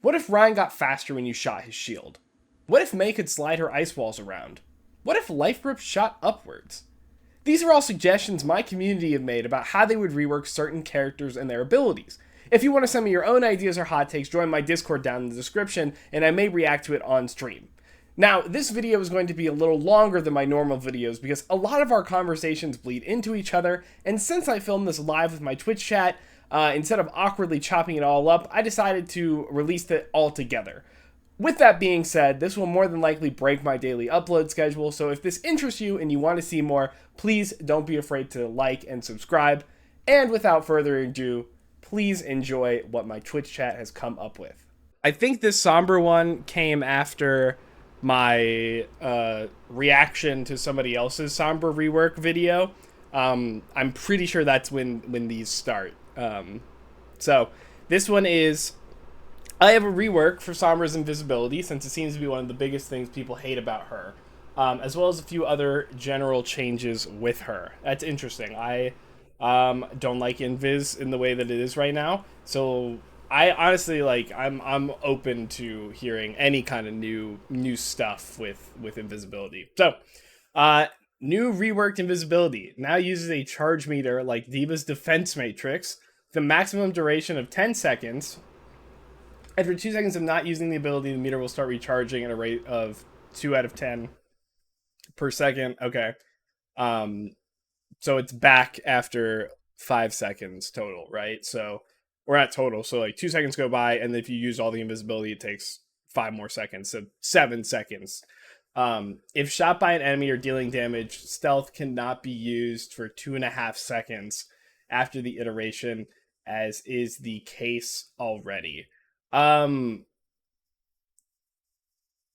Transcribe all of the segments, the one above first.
What if Rein got faster when you shot his shield? What if Mei could slide her ice walls around? What if Life Grip shot upwards? These are all suggestions my community have made about how they would rework certain characters and their abilities. If you want to send me your own ideas or hot takes, join my Discord down in the description, and I may react to it on stream. Now, this video is going to be a little longer than my normal videos because a lot of our conversations bleed into each other, and since I filmed this live with my Twitch chat, instead of awkwardly chopping it all up, I decided to release it all together. With that being said, this will more than likely break my daily upload schedule, so if this interests you and you want to see more, please don't be afraid to like and subscribe. And without further ado, please enjoy what my Twitch chat has come up with. I think this Sombra one came after my reaction to somebody else's Sombra rework video. I'm pretty sure that's when these start. So this one is, I have a rework for Sombra's Invisibility, since it seems to be one of the biggest things people hate about her, as well as a few other general changes with her. That's interesting. I don't like Invis in the way that it is right now, so I honestly, like, I'm open to hearing any kind of new stuff with Invisibility. So, new reworked Invisibility now uses a charge meter like D.Va's defense matrix, with a maximum duration of 10 seconds. After 2 seconds of not using the ability, the meter will start recharging at a rate of 2 out of 10 per second. Okay. So it's back after 5 seconds total, right? So, or not total. So like 2 seconds go by, and if you use all the invisibility, it takes 5 more seconds. So 7 seconds. If shot by an enemy or dealing damage, stealth cannot be used for 2.5 seconds after the iteration, as is the case already. Okay,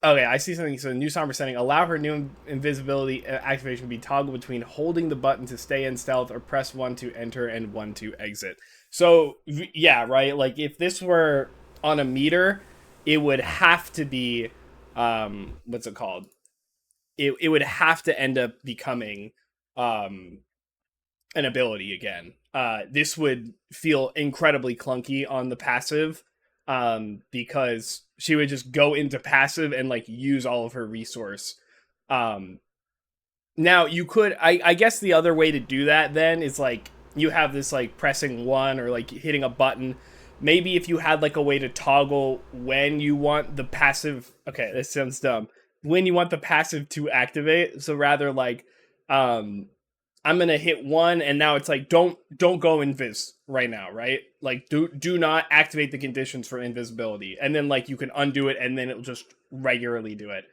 I see something. So new Sombra setting, allow her new invisibility activation to be toggled between holding the button to stay in stealth or press 1 to enter and 1 to exit. So yeah, right, like if this were on a meter, it would have to be what's it called, it would have to end up becoming an ability again. This would feel incredibly clunky on the passive, because she would just go into passive and like use all of her resource. Now you could, I guess the other way to do that then is like you have this like pressing 1 or like hitting a button. Maybe if you had like a way to toggle when you want the passive, okay, this sounds dumb, when you want the passive to activate. So rather like, I'm gonna hit 1, and now it's like don't go invis right now, right? Like do not activate the conditions for invisibility, and then like you can undo it, and then it'll just regularly do it.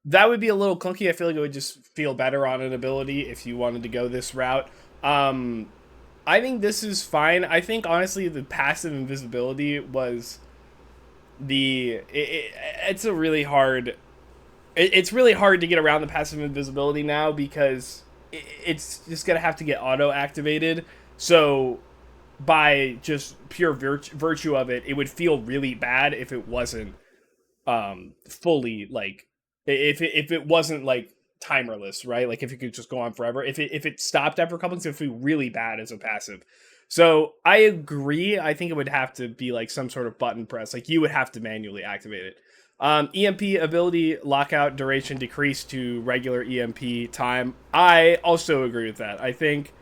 That would be a little clunky. I feel like it would just feel better on an ability if you wanted to go this route. I think this is fine. I think honestly the passive invisibility was it's a really hard. It's really hard to get around the passive invisibility now because it's just going to have to get auto-activated. So by just pure virtue of it, it would feel really bad if it wasn't fully, like, if it wasn't, like, timerless, right? Like, if it could just go on forever. If it stopped after a couple, it would feel really bad as a passive. So I agree. I think it would have to be, like, some sort of button press. Like, you would have to manually activate it. EMP ability lockout duration decreased to regular EMP time. I also agree with that. I think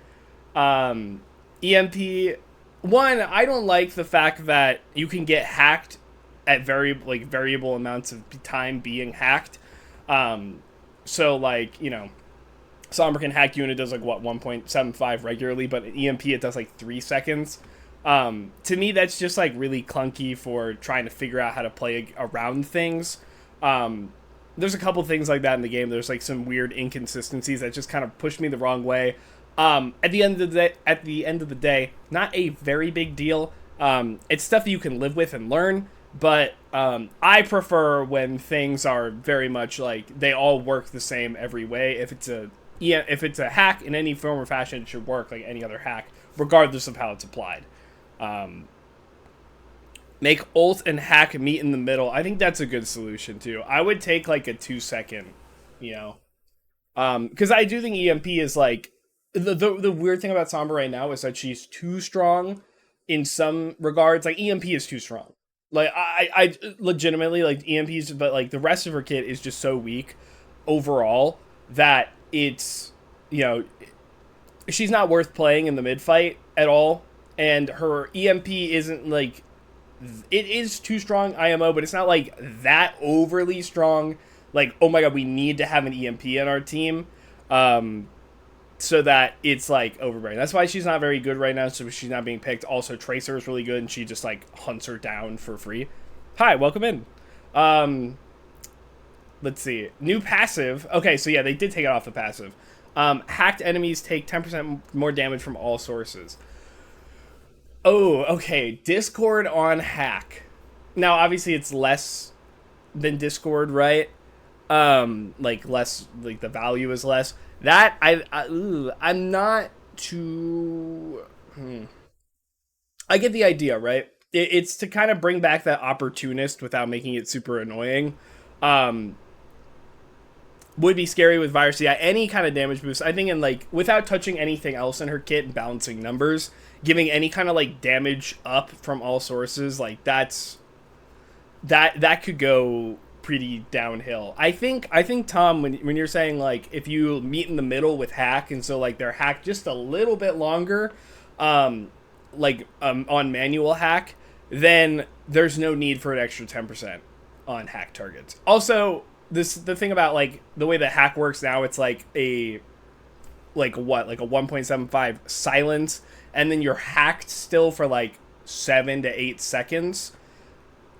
EMP, one, I don't like the fact that you can get hacked at variable amounts of time being hacked. So like, you know, Sombra can hack you and it does like what, 1.75 regularly, but EMP it does like 3 seconds. To me, that's just like really clunky for trying to figure out how to play around things. There's a couple things like that in the game. There's like some weird inconsistencies that just kind of push me the wrong way. At the end of the day, not a very big deal. It's stuff that you can live with and learn, but I prefer when things are very much like they all work the same every way. If it's a hack in any form or fashion, it should work like any other hack, regardless of how it's applied. Make ult and hack meet in the middle. I think that's a good solution too. I would take like a 2 second, you know, because I do think EMP is like the weird thing about Sombra right now is that she's too strong in some regards. Like EMP is too strong. Like I legitimately like EMPs, but like the rest of her kit is just so weak overall that it's, you know, she's not worth playing in the mid fight at all. And her EMP isn't like, it is too strong IMO, but it's not like that overly strong. Like, oh my god, we need to have an EMP in our team. So that it's like overbearing. That's why she's not very good right now. So she's not being picked. Also, Tracer is really good, and she just like hunts her down for free. Hi, welcome in. Let's see, new passive. Okay, so yeah, they did take it off the passive. Hacked enemies take 10% more damage from all sources. Oh, okay. Discord on hack. Now, obviously, it's less than Discord, right? Like less, like the value is less. That I'm not too. I get the idea, right? It's to kind of bring back that opportunist without making it super annoying. Um, would be scary with virus. Yeah, any kind of damage boost. I think in like without touching anything else in her kit and balancing numbers, giving any kind of like damage up from all sources, like that could go pretty downhill. I think Tom, when you're saying like if you meet in the middle with hack, and so like they're hacked just a little bit longer, on manual hack, then there's no need for an extra 10% on hack targets. Also, the thing about like the way that hack works now, it's like a 1.75 silence, and then you're hacked still for like 7 to 8 seconds.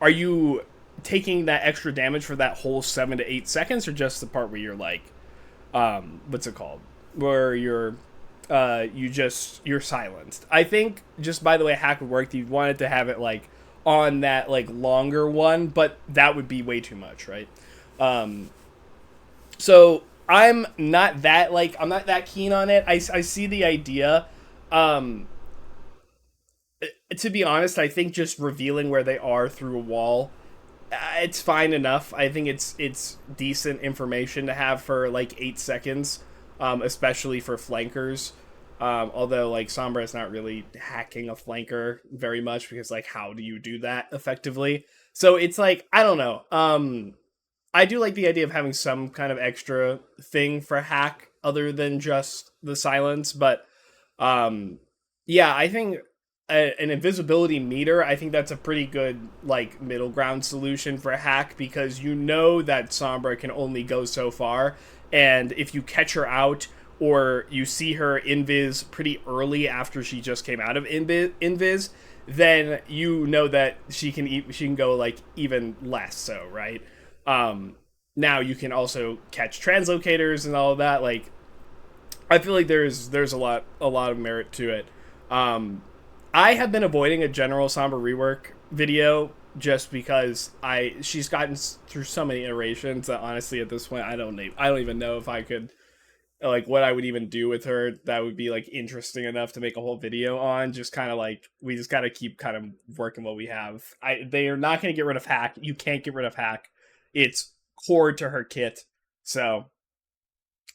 Are you taking that extra damage for that whole 7 to 8 seconds, or just the part where you're like, what's it called, where you're silenced? I think just by the way hack would work, you'd want it to have it like on that like longer one, but that would be way too much, right? So I'm not that keen on it. I see the idea. To be honest, I think just revealing where they are through a wall, it's fine enough. I think it's decent information to have for like 8 seconds, especially for flankers. Although like Sombra is not really hacking a flanker very much, because like how do you do that effectively? So it's like, I don't know. I do like the idea of having some kind of extra thing for hack other than just the silence, but yeah, I think an invisibility meter, I think that's a pretty good like middle ground solution for hack, because you know that Sombra can only go so far, and if you catch her out or you see her invis pretty early after she just came out of invis, then you know that she can go like even less so, right? Now you can also catch translocators and all of that. Like, I feel like there's a lot of merit to it. I have been avoiding a general Sombra rework video just because she's gotten through so many iterations that honestly at this point I don't even know if I could, like, what I would even do with her that would be like interesting enough to make a whole video on. Just kind of like, we just got to keep kind of working what we have. They are not going to get rid of hack. You can't get rid of hack. It's core to her kit. So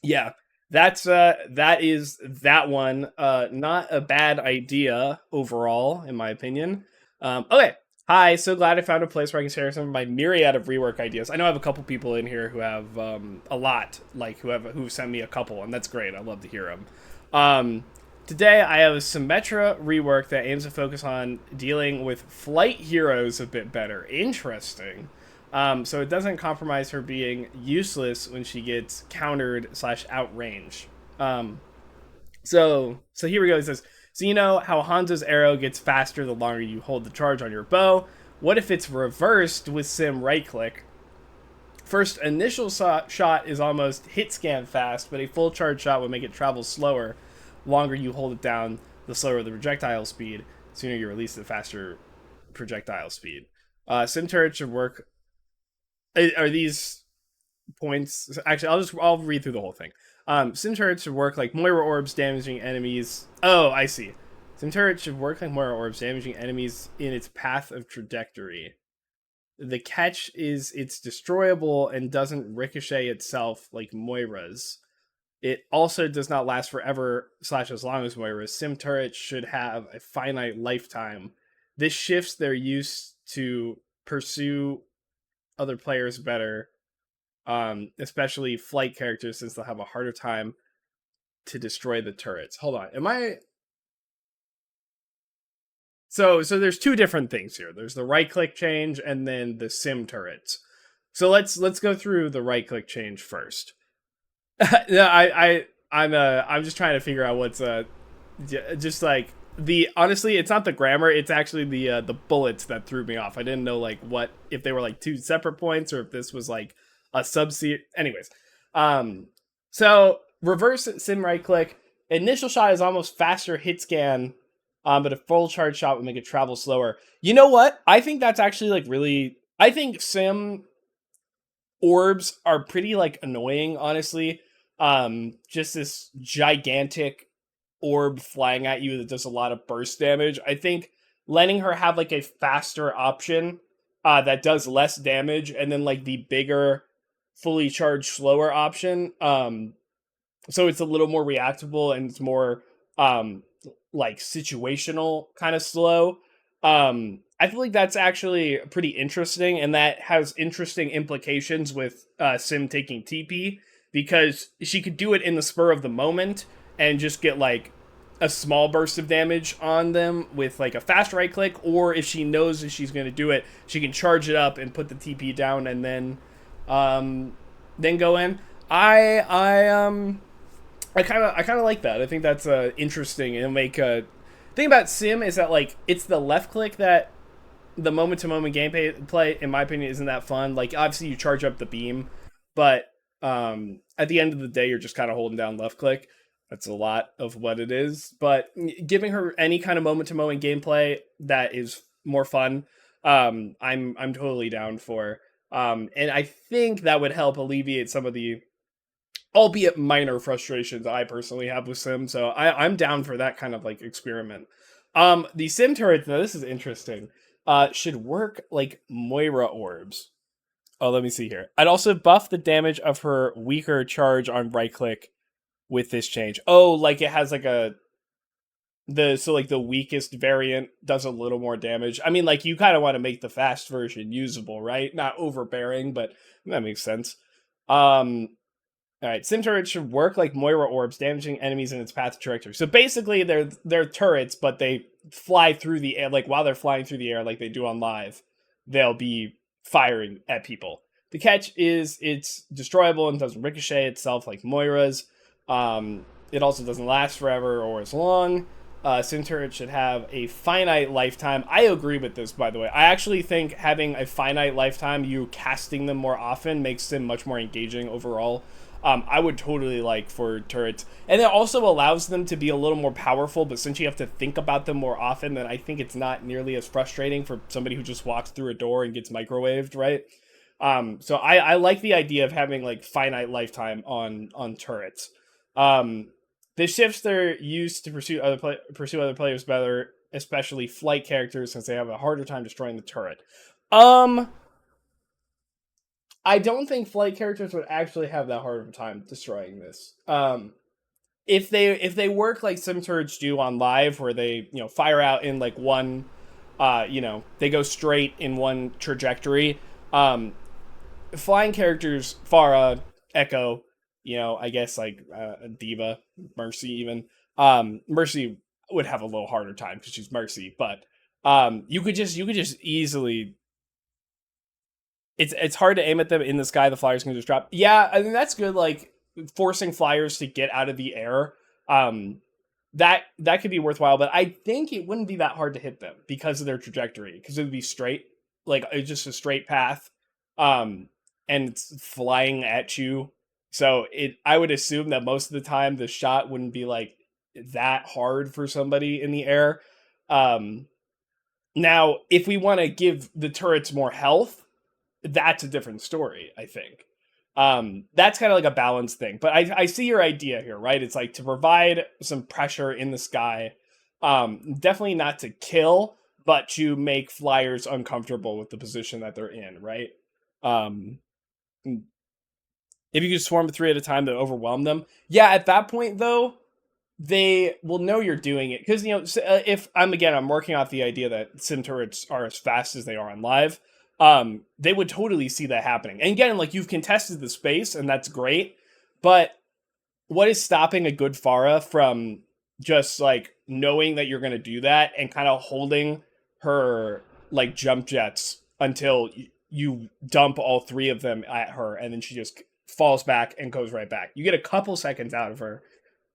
yeah, that is that one. Not a bad idea overall, in my opinion. Okay. Hi, so glad I found a place where I can share some of my myriad of rework ideas. I know I have a couple people in here who have a lot, like who've sent me a couple, and that's great. I love to hear them. Today I have a Symmetra rework that aims to focus on dealing with flight heroes a bit better. Interesting. So it doesn't compromise her being useless when she gets countered / outrange. So here we go. It says, so you know how Hanzo's arrow gets faster the longer you hold the charge on your bow? What if it's reversed with Sim right click? First initial shot is almost hit scan fast, but a full charge shot would make it travel slower. Longer you hold it down, the slower the projectile speed. Sooner you release, the faster projectile speed. Sim turret should work. Are these points? Actually, I'll read through the whole thing. Sim turrets should work like Moira orbs, damaging enemies. Oh, I see. Sim turrets should work like Moira orbs, damaging enemies in its path of trajectory. The catch is it's destroyable and doesn't ricochet itself like Moira's. It also does not last forever / as long as Moira's. Sim turrets should have a finite lifetime. This shifts their use to pursue other players better, especially flight characters, since they'll have a harder time to destroy the turrets. Hold on, am I? So there's two different things here. There's the right click change and then the sim turrets. So let's go through the right click change first. Yeah, I'm just trying to figure out what's just like the honestly, it's not the grammar, it's actually the bullets that threw me off. I didn't know like what if they were like two separate points or if this was like a subset. Anyways, so reverse sim right click. Initial shot is almost faster hit scan, but a full charge shot would make it travel slower. You know what? I think that's actually like really. I think sim orbs are pretty like annoying, honestly. Just this gigantic orb flying at you that does a lot of burst damage. I think letting her have like a faster option that does less damage, and then like the bigger fully charged slower option, so it's a little more reactable and it's more like situational kind of slow. I feel like that's actually pretty interesting, and that has interesting implications with Sim taking TP, because she could do it in the spur of the moment and just get like a small burst of damage on them with like a fast right click, or if she knows that she's going to do it, she can charge it up and put the TP down and then go in. I kind of like that. I think that's interesting. It'll make thing about Sim is that like it's the left click that the moment to moment gameplay play, in my opinion, isn't that fun. Like obviously you charge up the beam, but at the end of the day you're just kind of holding down left click. That's a lot of what it is. But giving her any kind of moment to moment gameplay that is more fun, I'm totally down for. And I think that would help alleviate some of the albeit minor frustrations I personally have with Sim. So I'm down for that kind of like experiment. The Sim turrets, now this is interesting, should work like Moira orbs. Oh, let me see here. I'd also buff the damage of her weaker charge on right click with this change. Oh, like it has like like the weakest variant does a little more damage. I mean, like you kind of want to make the fast version usable, right? Not overbearing, but that makes sense. All right, sim turrets should work like Moira orbs, damaging enemies in its path trajectory. So basically, they're turrets, but they fly through the air. Like while they're flying through the air, like they do on live, they'll be firing at people. The catch is it's destroyable and doesn't ricochet itself like Moira's. It also doesn't last forever or as long. Sim turrets should have a finite lifetime. I agree with this, by the way. I actually think having a finite lifetime, you casting them more often, makes them much more engaging overall. I would totally like for turrets. And it also allows them to be a little more powerful, but since you have to think about them more often, then I think it's not nearly as frustrating for somebody who just walks through a door and gets microwaved, right? So I like the idea of having like finite lifetime on turrets. This shifts their use to pursue other players better, especially flight characters, since they have a harder time destroying the turret. I don't think flight characters would actually have that hard of a time destroying this. If they work like some turrets do on live, where they fire out in like one, they go straight in one trajectory. Flying characters, Pharah, Echo, I guess like Diva, Mercy even. Mercy would have a little harder time because she's Mercy, but you could just easily. It's hard to aim at them in the sky. The flyers can just drop. Yeah, I mean that's good. Like forcing flyers to get out of the air. That could be worthwhile, but I think it wouldn't be that hard to hit them because of their trajectory. Because it would be straight, like it's just a straight path, and it's flying at you. So I would assume that most of the time the shot wouldn't be like that hard for somebody in the air. Now, if we want to give the turrets more health, that's a different story, I think. That's kind of like a balance thing. But I see your idea here, right? It's like to provide some pressure in the sky. Definitely not to kill, but to make flyers uncomfortable with the position that they're in, right? If you could swarm 3 at a time to overwhelm them. Yeah, at that point, though, they will know you're doing it. Because, if I'm working off the idea that sim turrets are as fast as they are on live, they would totally see that happening. And again, like, you've contested the space, and that's great. But what is stopping a good Pharah from just, like, knowing that you're going to do that and kind of holding her, like, jump jets until you dump all 3 of them at her, and then she just falls back and goes right back. You get a couple seconds out of her.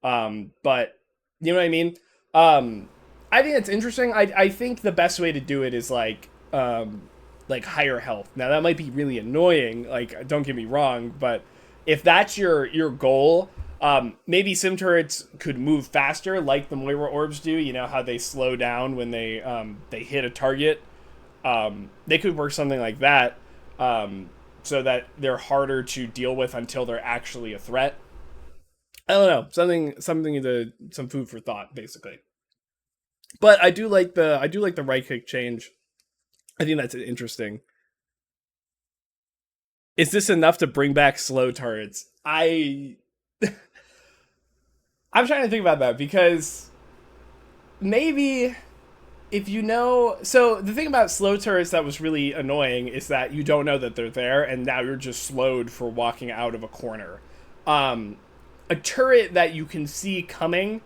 But you know what I mean? I think that's interesting. I think the best way to do it is like higher health. Now that might be really annoying, like, don't get me wrong, but if that's your goal, maybe sim turrets could move faster like the Moira orbs do. You know how they slow down when they hit a target. They could work something like that. So that they're harder to deal with until they're actually a threat. I don't know, some food for thought, basically. But I do like the right click change. I think that's interesting. Is this enough to bring back slow turrets? I'm trying to think about that because maybe if you know, so the thing about slow turrets that was really annoying is that you don't know that they're there, and now you're just slowed for walking out of a corner. A turret that you can see coming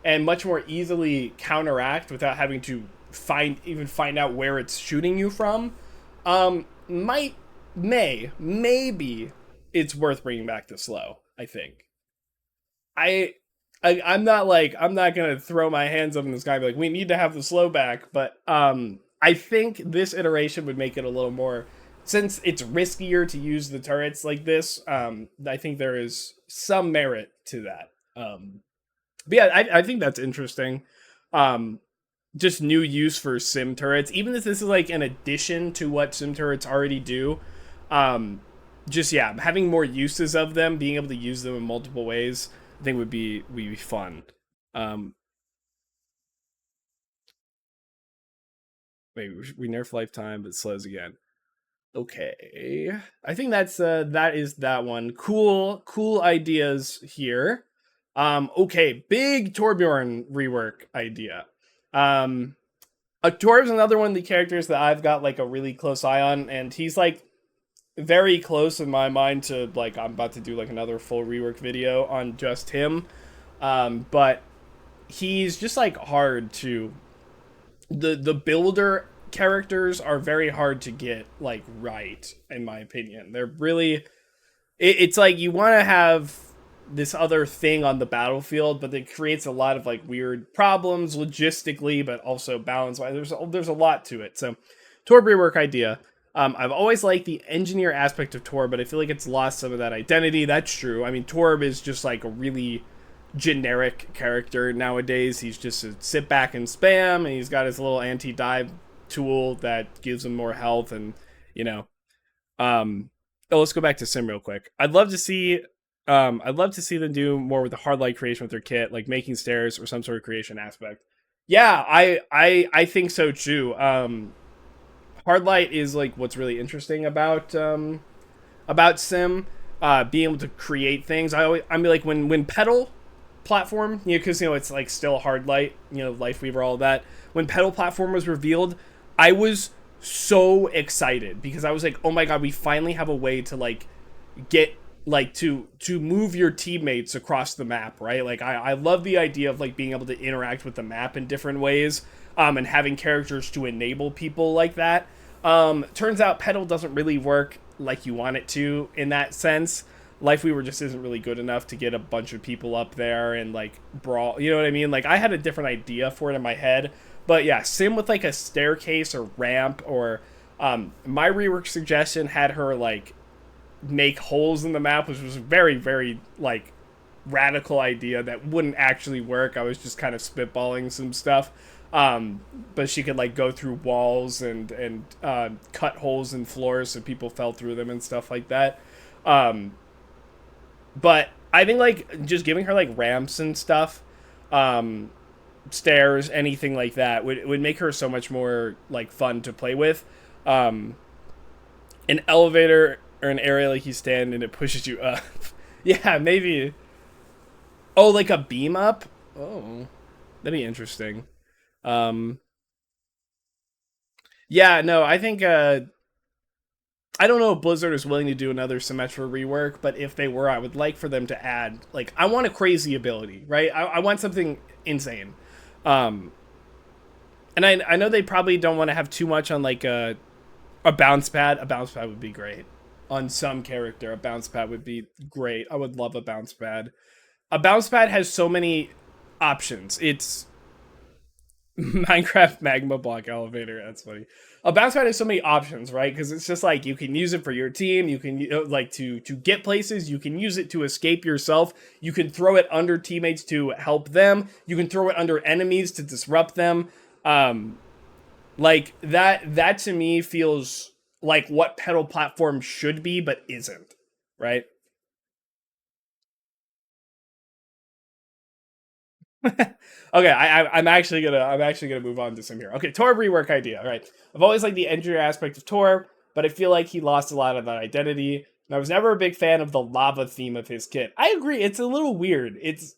and much more easily counteract without having to find out where it's shooting you from, maybe it's worth bringing back the slow. I think. I I'm not gonna throw my hands up in the sky and be like, we need to have the slow back, but I think this iteration would make it a little more, since it's riskier to use the turrets like this. I think there is some merit to that. But yeah, I think that's interesting. Just new use for sim turrets, even if this is like an addition to what sim turrets already do. Just yeah, having more uses of them, being able to use them in multiple ways, I think would be fun. Um, Wait, we nerf lifetime, but slows again. Okay, I think that is that one. Cool ideas here. Okay, big Torbjorn rework idea. Torb's another one of the characters that I've got like a really close eye on, and he's like very close in my mind to, like, I'm about to do like another full rework video on just him. But he's just like hard to, the builder characters are very hard to get like right, in my opinion. They're really, it's like you want to have this other thing on the battlefield, but it creates a lot of like weird problems logistically, but also balance wise. There's a lot to it. So Torb rework idea. I've always liked the engineer aspect of Torb, but I feel like it's lost some of that identity. That's true. I mean, Torb is just like a really generic character nowadays. He's just a sit back and spam, and he's got his little anti-dive tool that gives him more health, and you know. Let's go back to Sim real quick. I'd love to see them do more with the hard light creation with their kit, like making stairs or some sort of creation aspect. Yeah, I think so too. Hard light is like what's really interesting about Sim, being able to create things. I'm like when Petal platform, because it's like still hard light, Lifeweaver, all of that. When Petal platform was revealed, I was so excited because I was like, oh my god, we finally have a way to like get like to move your teammates across the map, right? Like I love the idea of like being able to interact with the map in different ways, and having characters to enable people like that. Turns out Petal doesn't really work like you want it to in that sense. Lifeweaver just isn't really good enough to get a bunch of people up there and like brawl, you know what I mean? Like I had a different idea for it in my head, but yeah, Sim with like a staircase or ramp, or my rework suggestion had her like make holes in the map, which was a very, very like radical idea that wouldn't actually work. I was just kind of spitballing some stuff. But she could like go through walls and cut holes in floors so people fell through them and stuff like that. But I think like just giving her like ramps and stuff, stairs, anything like that would make her so much more like fun to play with. An elevator or an area like you stand and it pushes you up. Yeah, maybe. Oh, like a beam up? Oh, that'd be interesting. Um, yeah, no, I think I don't know if Blizzard is willing to do another Symmetra rework, but if they were, I would like for them to add, like, I want a crazy ability, right? I want something insane. Um, and I know they probably don't want to have too much on, like, a bounce pad. A bounce pad would be great. On some character, a bounce pad would be great. I would love a bounce pad. A bounce pad has so many options. It's Minecraft magma block elevator. That's funny. A bounce pad has so many options, right? Because it's just like you can use it for your team. You can like to get places. You can use it to escape yourself. You can throw it under teammates to help them. You can throw it under enemies to disrupt them. Like that to me feels like what pedal platform should be, but isn't, right? Okay, I'm actually gonna move on to some here. Okay, Torb rework idea. All right, I've always liked the engineer aspect of Torb, but I feel like he lost a lot of that identity. And I was never a big fan of the lava theme of his kit. I agree, it's a little weird. It's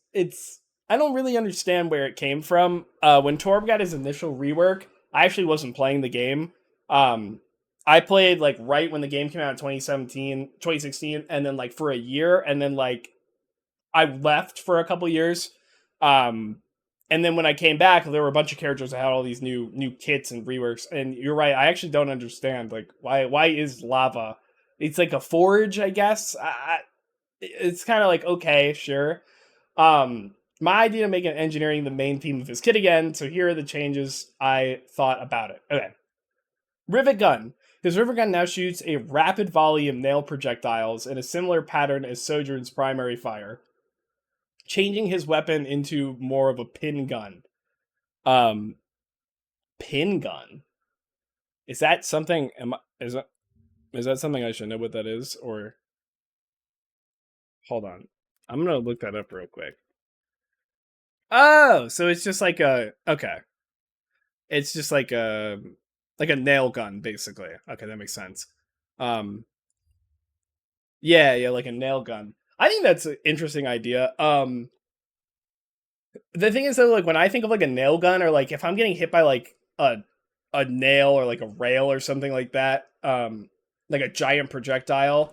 I don't really understand where it came from. When Torb got his initial rework, I actually wasn't playing the game. Um, I played like right when the game came out in 2017, 2016, and then like for a year, and then like I left for a couple years. Um, and then when I came back, there were a bunch of characters that had all these new kits and reworks. And you're right, I actually don't understand like why is lava? It's like a forge, I guess. It's kind of like okay, sure. My idea to make an engineering the main theme of his kit again. So here are the changes I thought about it. Okay, rivet gun. His rivet gun now shoots a rapid volley of nail projectiles in a similar pattern as Sojourn's primary fire, changing his weapon into more of a pin gun. Um, Pin gun. Is that something? Is that something I should know what that is? Or hold on, I'm gonna look that up real quick. Oh, so it's just like a okay. It's just like a nail gun, basically. Okay, that makes sense. Um, yeah, like a nail gun. I think that's an interesting idea. The thing is though, like when I think of like a nail gun, or like if I'm getting hit by like a nail or like a rail or something like that, like a giant projectile,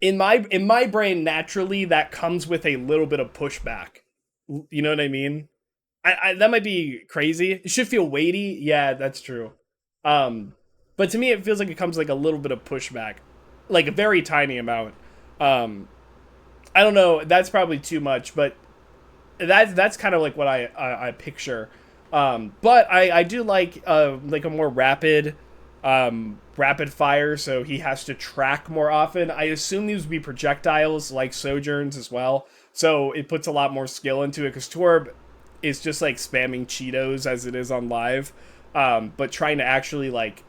in my brain naturally that comes with a little bit of pushback. You know what I mean? I that might be crazy. It should feel weighty. Yeah, that's true. Um, but to me, it feels like it comes like a little bit of pushback, like a very tiny amount. Um, I don't know. That's probably too much, but that's kind of like what I picture. But I do like a more rapid fire, so he has to track more often. I assume these would be projectiles like Sojourn's as well, so it puts a lot more skill into it because Torb is just like spamming Cheetos as it is on live, but trying to actually like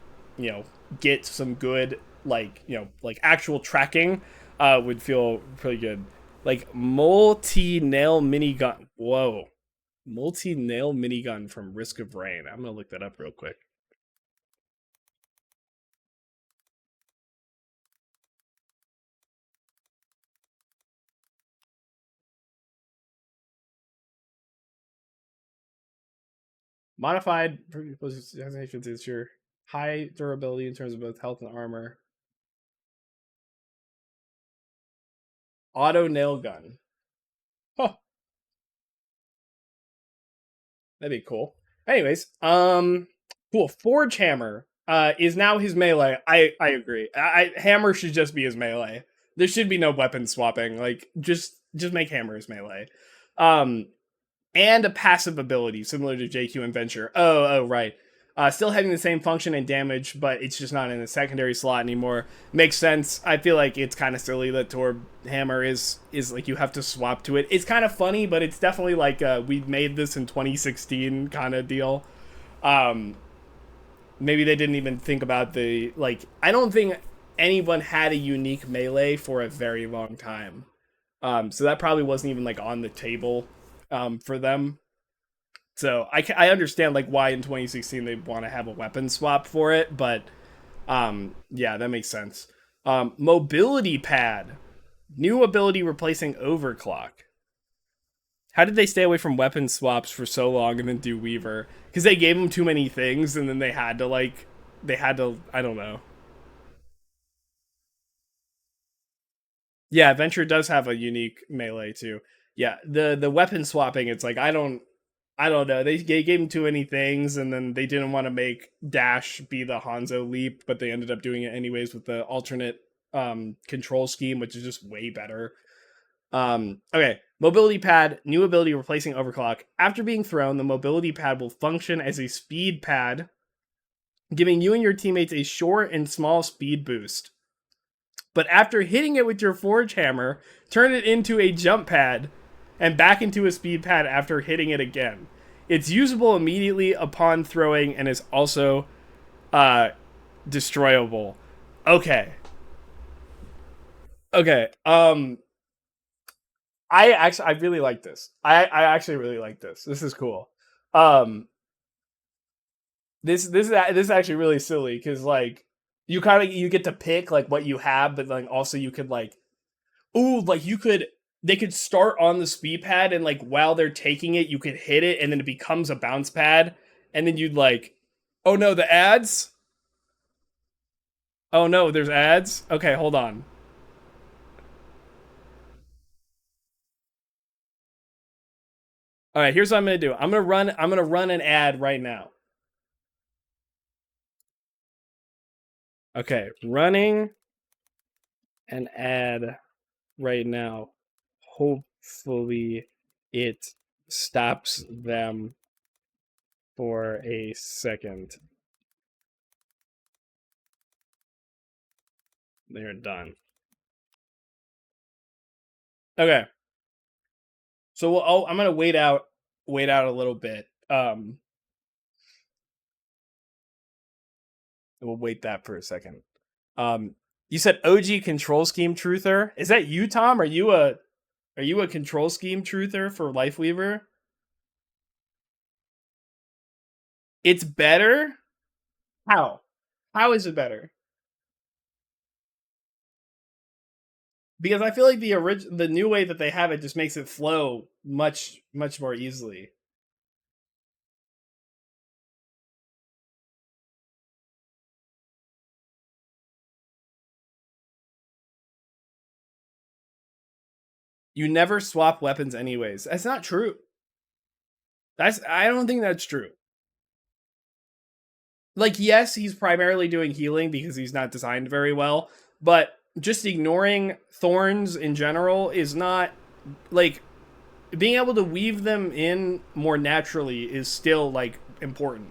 get some good like like actual tracking would feel pretty good. Like multi nail minigun. Whoa. Multi nail minigun from Risk of Rain. I'm going to look that up real quick. Modified designations is your high durability in terms of both health and armor. Auto nail gun. Oh, that'd be cool. Anyways, cool. Forge hammer is now his melee. I agree. Hammer should just be his melee. There should be no weapon swapping. Like just make hammer his melee. Um, and a passive ability similar to JQ and Venture. Oh, right. Still having the same function and damage, but it's just not in the secondary slot anymore. Makes sense. I feel like it's kind of silly that Torb Hammer is like you have to swap to it. It's kind of funny, but it's definitely like we made this in 2016 kind of deal. Um, Maybe they didn't even think about the like. I don't think anyone had a unique melee for a very long time. So that probably wasn't even like on the table for them. So I understand like why in 2016 they want to have a weapon swap for it, but yeah, that makes sense. Mobility pad. New ability replacing overclock. How did they stay away from weapon swaps for so long and then do Weaver? Because they gave them too many things and then they had to I don't know. Yeah, Venture does have a unique melee too. Yeah, the weapon swapping, it's like I don't know. They gave him too many things, and then they didn't want to make Dash be the Hanzo leap, but they ended up doing it anyways with the alternate control scheme, which is just way better. Okay, mobility pad, new ability replacing overclock. After being thrown, the mobility pad will function as a speed pad, giving you and your teammates a short and small speed boost. But after hitting it with your forge hammer, turn it into a jump pad and back into a speed pad after hitting it again. It's usable immediately upon throwing and is also destroyable. Okay. Okay. I really like this. I actually really like this. This is cool. Um this is actually really silly because like you get to pick like what you have, but like also you could like they could start on the speed pad and like while they're taking it, you could hit it and then it becomes a bounce pad, and then you'd like, oh no, the ads? Oh no, there's ads? Okay, hold on. All right, here's what I'm gonna do. I'm gonna run an ad right now. Okay, running an ad right now. Hopefully it stops them for a second. They're done. Okay. So I'm gonna wait out a little bit. We'll wait that for a second. You said OG control scheme truther. Is that you, Tom? Are you a control scheme truther for Lifeweaver? It's better. How? How is it better? Because I feel like the new way that they have it just makes it flow much more easily. You never swap weapons anyways. That's not true. I don't think that's true. Like, yes, he's primarily doing healing because he's not designed very well, but just ignoring thorns in general is not like being able to weave them in more naturally is still like important.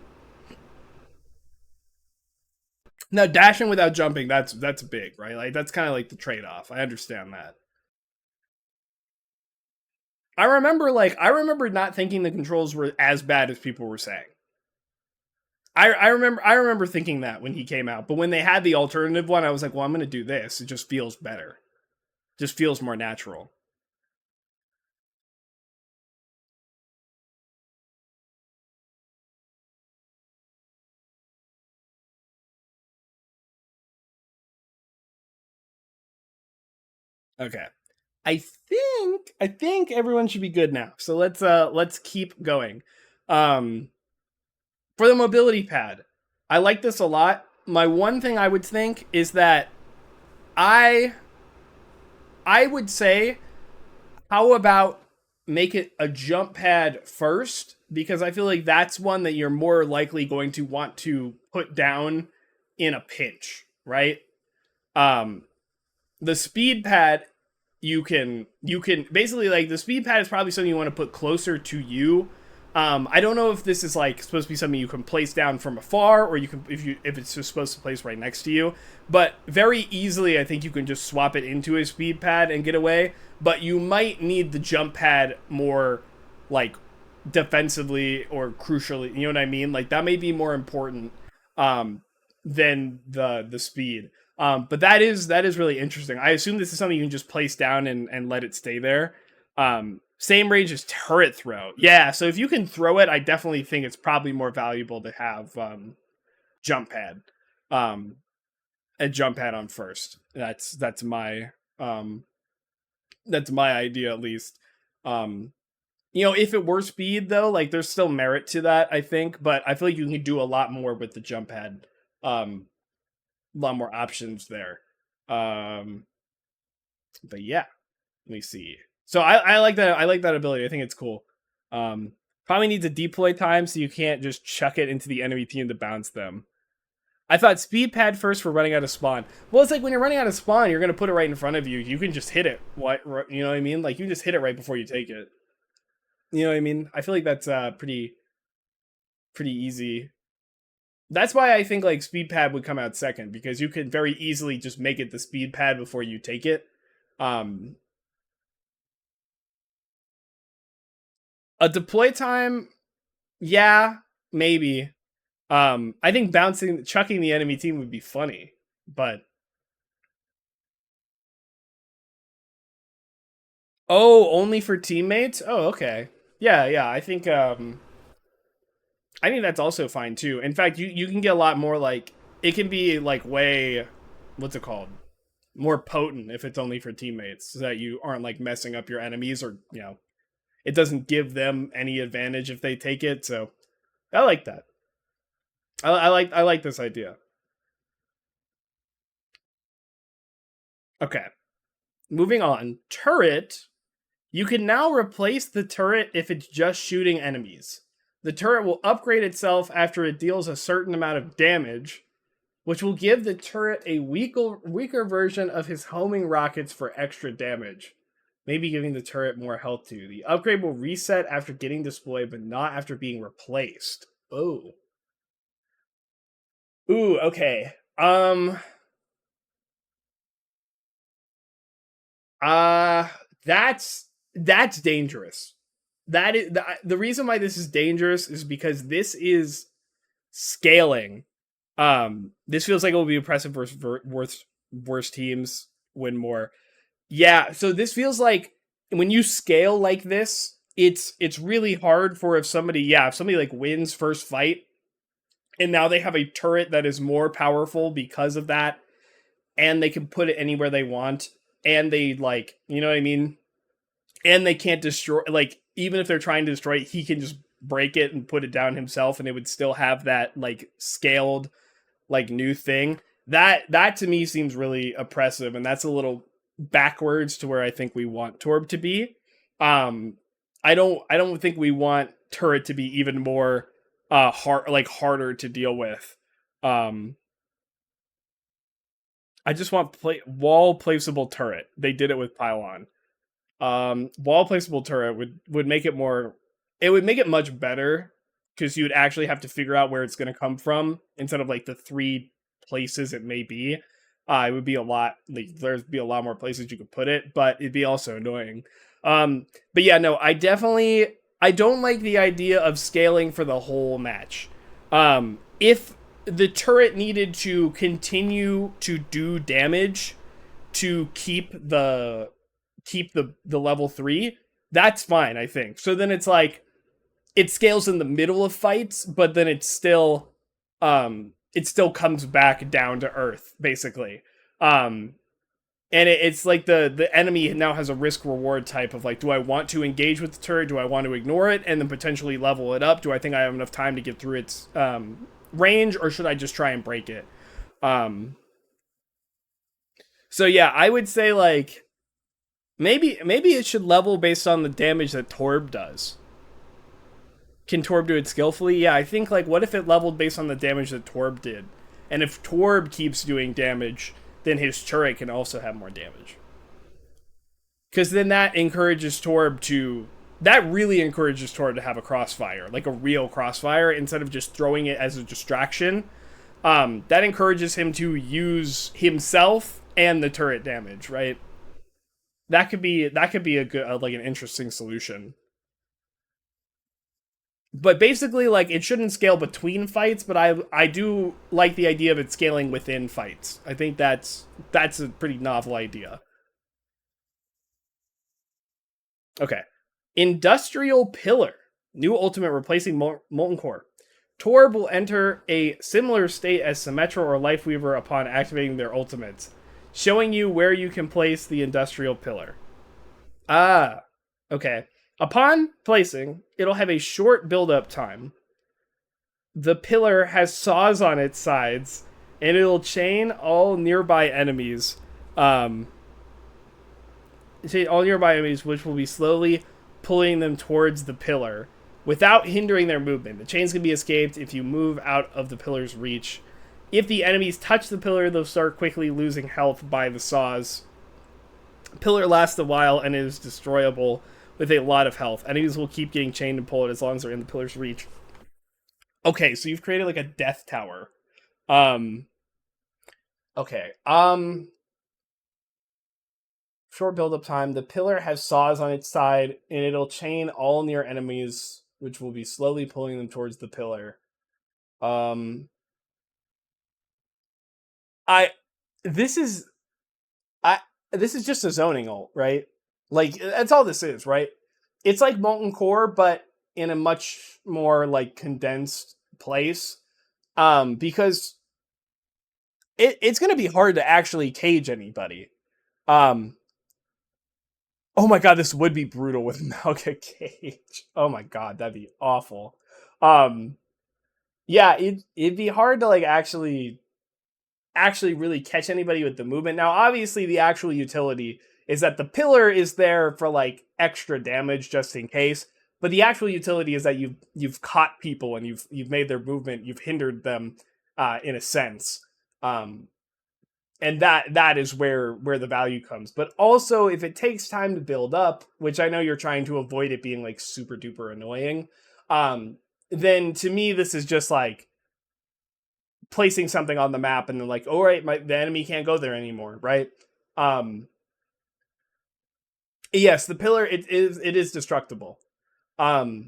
Now, dashing without jumping, that's big, right? Like that's kind of like the trade-off. I understand that. I remember not thinking the controls were as bad as people were saying. I remember thinking that when he came out, but when they had the alternative one, I was like, well, I'm gonna do this. It just feels better. Just feels more natural. Okay. I think everyone should be good now. So let's keep going. Um for the mobility pad, I like this a lot. My one thing I would think is that I I would say how about make it a jump pad first, because I feel like that's one that you're more likely going to want to put down in a pinch, right? Um the speed pad, you can basically like the speed pad is probably something you want to put closer to you. I don't know if this is like supposed to be something you can place down from afar, or you can if it's just supposed to place right next to you. But very easily, I think you can just swap it into a speed pad and get away. But you might need the jump pad more like defensively or crucially. You know what I mean? Like that may be more important um, than the speed. But that is really interesting. I assume this is something you can just place down and let it stay there. Same range as turret throw. Yeah, so if you can throw it, I definitely think it's probably more valuable to have jump pad. Um, a jump pad on first. That's my idea at least. Um, if it were speed though, like there's still merit to that, I think, but I feel like you can do a lot more with the jump pad. A lot more options there. Um, but yeah, let me see. So I like that. I like that ability. I think it's cool. Um, Probably needs a deploy time, so you can't just chuck it into the enemy team to bounce them. I thought speed pad first for running out of spawn. Well, it's like when you're running out of spawn, you're gonna put it right in front of you. You can just hit it. What you know what I mean? Like you just hit it right before you take it. You know what I mean? I feel like that's pretty easy. That's why I think like speed pad would come out second, because you could very easily just make it the speed pad before you take it. Um, a deploy time, yeah, maybe. I think chucking the enemy team would be funny, but only for teammates. Oh, okay, yeah. I think that's also fine too. In fact, you can get a lot more like it can be like way, what's it called? More potent if it's only for teammates, so that you aren't like messing up your enemies, or it doesn't give them any advantage if they take it. So I like that. I like this idea. Okay, moving on. Turret. You can now replace the turret if it's just shooting enemies. The turret will upgrade itself after it deals a certain amount of damage, which will give the turret a weaker version of his homing rockets for extra damage, maybe giving the turret more health too. The upgrade will reset after getting deployed, but not after being replaced. Oh. Ooh, okay. Uh that's dangerous. That is the reason why this is dangerous is because this is scaling. This feels like it will be impressive versus worse teams win more. Yeah, so this feels like when you scale like this, it's really hard for if somebody like wins first fight and now they have a turret that is more powerful because of that, and they can put it anywhere they want, and they like, you know what I mean? And they can't destroy, like, even if they're trying to destroy it, he can just break it and put it down himself, and it would still have that like scaled like new thing. That to me seems really oppressive, and that's a little backwards to where I think we want Torb to be. um I don't think we want Turret to be even more harder to deal with. um I just want wall placeable turret. They did it with Pylon. Wall placeable turret would make it more. It would make it much better, because you'd actually have to figure out where it's going to come from instead of like the three places it may be. It would be a lot. Like, there'd be a lot more places you could put it, but it'd be also annoying. But yeah, no, I don't like the idea of scaling for the whole match. If the turret needed to continue to do damage to keep the level 3, that's fine, I think. So then it's like it scales in the middle of fights, but then it still comes back down to earth, basically. And it's like the enemy now has a risk reward type of like, do I want to engage with the turret? Do I want to ignore it and then potentially level it up? Do I think I have enough time to get through its range, or should I just try and break it? Um, so yeah, I would say like maybe it should level based on the damage that Torb does. Can Torb do it skillfully? Yeah, I think like what if it leveled based on the damage that Torb did? And if Torb keeps doing damage, then his turret can also have more damage. Because then that really encourages Torb to have a crossfire, like a real crossfire, instead of just throwing it as a distraction. That encourages him to use himself and the turret damage, right? That could be a good like an interesting solution. But basically, like, it shouldn't scale between fights, but I do like the idea of it scaling within fights. I think that's a pretty novel idea. Okay. Industrial Pillar. New ultimate replacing Molten Core. Torb will enter a similar state as Symmetra or Lifeweaver upon activating their ultimates, showing you where you can place the industrial pillar. Ah, okay. Upon placing, it'll have a short build-up time. The pillar has saws on its sides, and it'll chain all nearby enemies. Which will be slowly pulling them towards the pillar without hindering their movement. The chains can be escaped if you move out of the pillar's reach. If the enemies touch the pillar, they'll start quickly losing health by the saws. Pillar lasts a while and is destroyable with a lot of health. Enemies will keep getting chained and pulled as long as they're in the pillar's reach. Okay, so you've created like a death tower. Okay. Short build-up time. The pillar has saws on its side, and it'll chain all near enemies, which will be slowly pulling them towards the pillar. This is just a zoning ult, right? Like, that's all this is, right? It's like Molten Core, but in a much more like condensed place. Because it's gonna be hard to actually cage anybody. Oh my god, this would be brutal with Malga Cage. Oh my god, that'd be awful. Yeah, it'd be hard to like actually really catch anybody with the movement. Now, obviously, the actual utility is that the pillar is there for like extra damage just in case. But the actual utility is that you've caught people and you've made their movement, you've hindered them, in a sense. And that is where the value comes. But also, if it takes time to build up, which I know you're trying to avoid it being like super duper annoying, then to me this is just like placing something on the map and then like, all right, the enemy can't go there anymore, right? Yes, the pillar it is destructible. So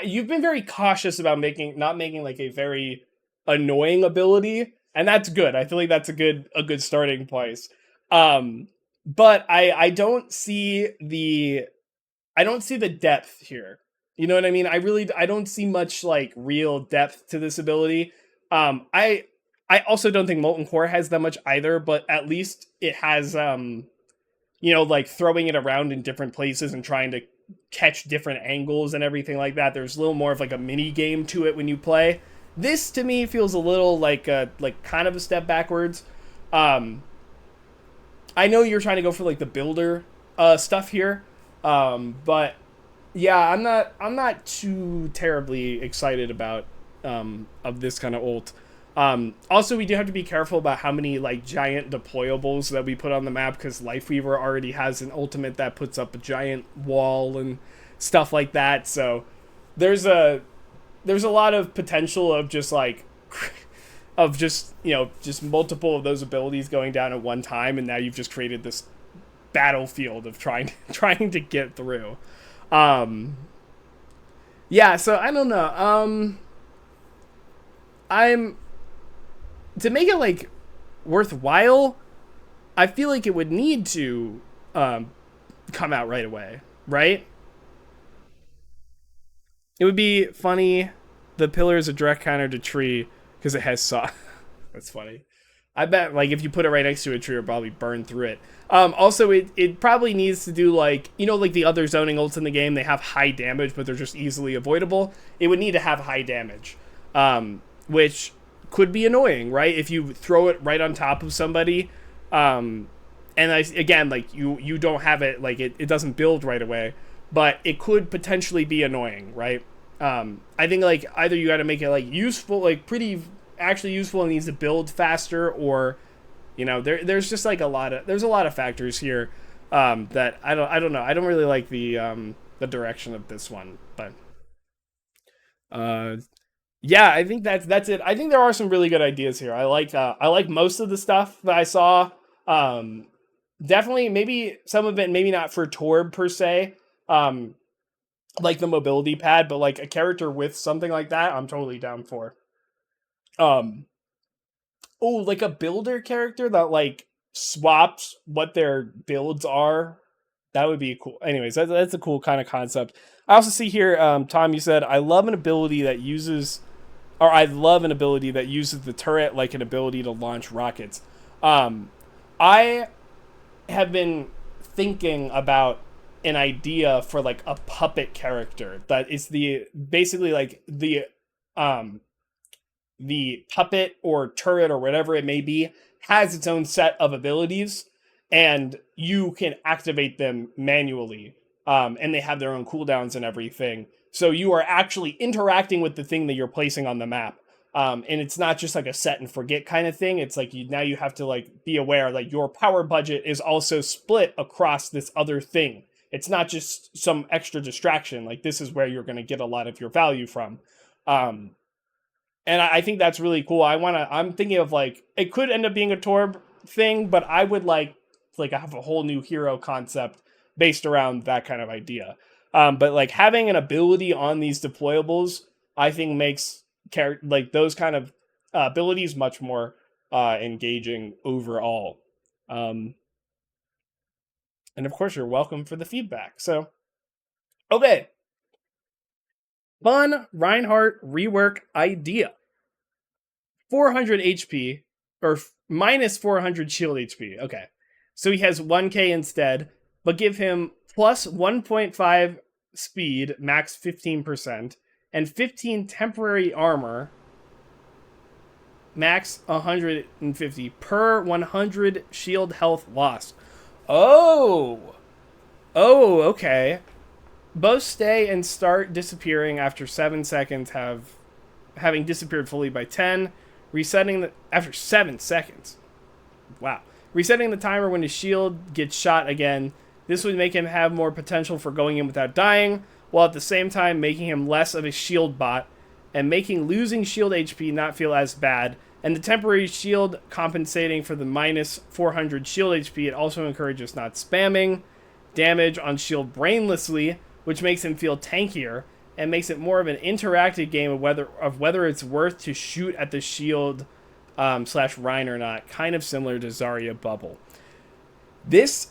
you've been very cautious about not making like a very annoying ability. And that's good. I feel like that's a good starting place. But I don't see the depth here. You know what I mean? I don't see much like real depth to this ability. I also don't think Molten Core has that much either, but at least it has like throwing it around in different places and trying to catch different angles and everything like that. There's a little more of like a mini game to it when you play. This to me feels a little like kind of a step backwards. I know you're trying to go for like the builder stuff here, but yeah, I'm not too terribly excited about of this kind of ult. Also, we do have to be careful about how many like giant deployables that we put on the map, because Lifeweaver already has an ultimate that puts up a giant wall and stuff like that. So there's a lot of potential of just like just multiple of those abilities going down at one time, and now you've just created this battlefield of trying to get through. Yeah, so I don't know. To make it like worthwhile, I feel like it would need to come out right away, right? It would be funny. The pillar is a direct counter to tree because it has saw. That's funny. I bet like if you put it right next to a tree, it'll probably burn through it. Also, it probably needs to do like like the other zoning ults in the game. They have high damage, but they're just easily avoidable. It would need to have high damage, which could be annoying, right? If you throw it right on top of somebody, and again, like you don't have it, like it doesn't build right away, but it could potentially be annoying, right? I think like either you got to make it like useful, like pretty actually useful and needs to build faster, or there's just like a lot of factors here that I don't know. I don't really like the direction of this one, but yeah, I think that's it. I think there are some really good ideas here. I like most of the stuff that I saw. Definitely, maybe some of it, maybe not for Torb per se, like the mobility pad, but like a character with something like that, I'm totally down for. Like a builder character that like swaps what their builds are. That would be cool. Anyways, that's a cool kind of concept. I also see here, Tom, you said, I love an ability that uses the turret like an ability to launch rockets. I have been thinking about an idea for like a puppet character that is basically like the puppet or turret or whatever it may be has its own set of abilities, and you can activate them manually. And they have their own cooldowns and everything. So you are actually interacting with the thing that you're placing on the map. And it's not just like a set and forget kind of thing. It's like now you have to like be aware like your power budget is also split across this other thing. It's not just some extra distraction. Like this is where you're going to get a lot of your value from. And I think that's really cool. I'm thinking of like, it could end up being a Torb thing, but I would like have a whole new hero concept based around that kind of idea. But like having an ability on these deployables, I think makes like those kind of abilities much more engaging overall. And of course, you're welcome for the feedback. So, okay. Fun Reinhardt rework idea. 400 HP, or minus 400 shield HP. Okay. So he has 1k instead, but give him plus 1.5 speed, max 15%, and 15 temporary armor, max 150 per 100 shield health lost. Oh, okay. Both stay and start disappearing after 7 seconds, having disappeared fully by 10. Resetting after 7 seconds. Wow. Resetting the timer when his shield gets shot again. This would make him have more potential for going in without dying, while at the same time making him less of a shield bot, and making losing shield HP not feel as bad. And the temporary shield compensating for the minus 400 shield HP, it also encourages not spamming damage on shield brainlessly, which makes him feel tankier, and makes it more of an interactive game of whether it's worth to shoot at the shield / Rein or not, kind of similar to Zarya Bubble. This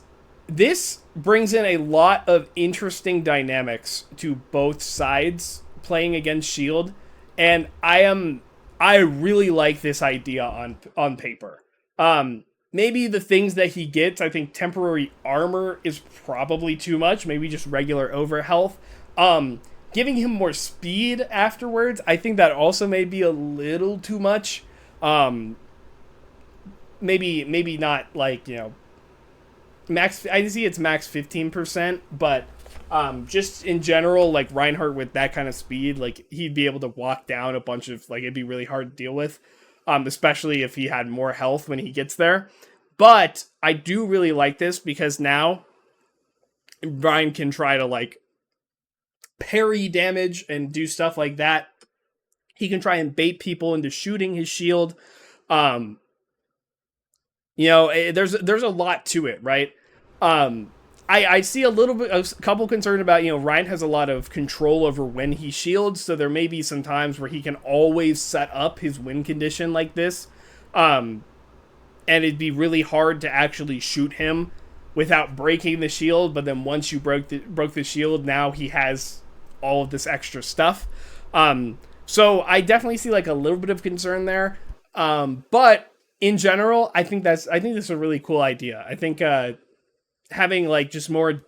brings in a lot of interesting dynamics to both sides playing against shield, and I really like this idea on paper. Maybe the things that he gets, I think temporary armor is probably too much. Maybe just regular over health. Giving him more speed afterwards, I think that also may be a little too much. Maybe not like, max. I see it's max 15%, but just in general, like Reinhardt with that kind of speed, like he'd be able to walk down a bunch of, like it'd be really hard to deal with, especially if he had more health when he gets there. But I do really like this because now Rein can try to like parry damage and do stuff like that. He can try and bait people into shooting his shield. There's a lot to it, right? I see a couple concerned about, Rein has a lot of control over when he shields, so there may be some times where he can always set up his win condition like this. And it'd be really hard to actually shoot him without breaking the shield, but then once you broke the shield, now he has all of this extra stuff. So I definitely see like a little bit of concern there. But in general, I think this is a really cool idea. I think having like just more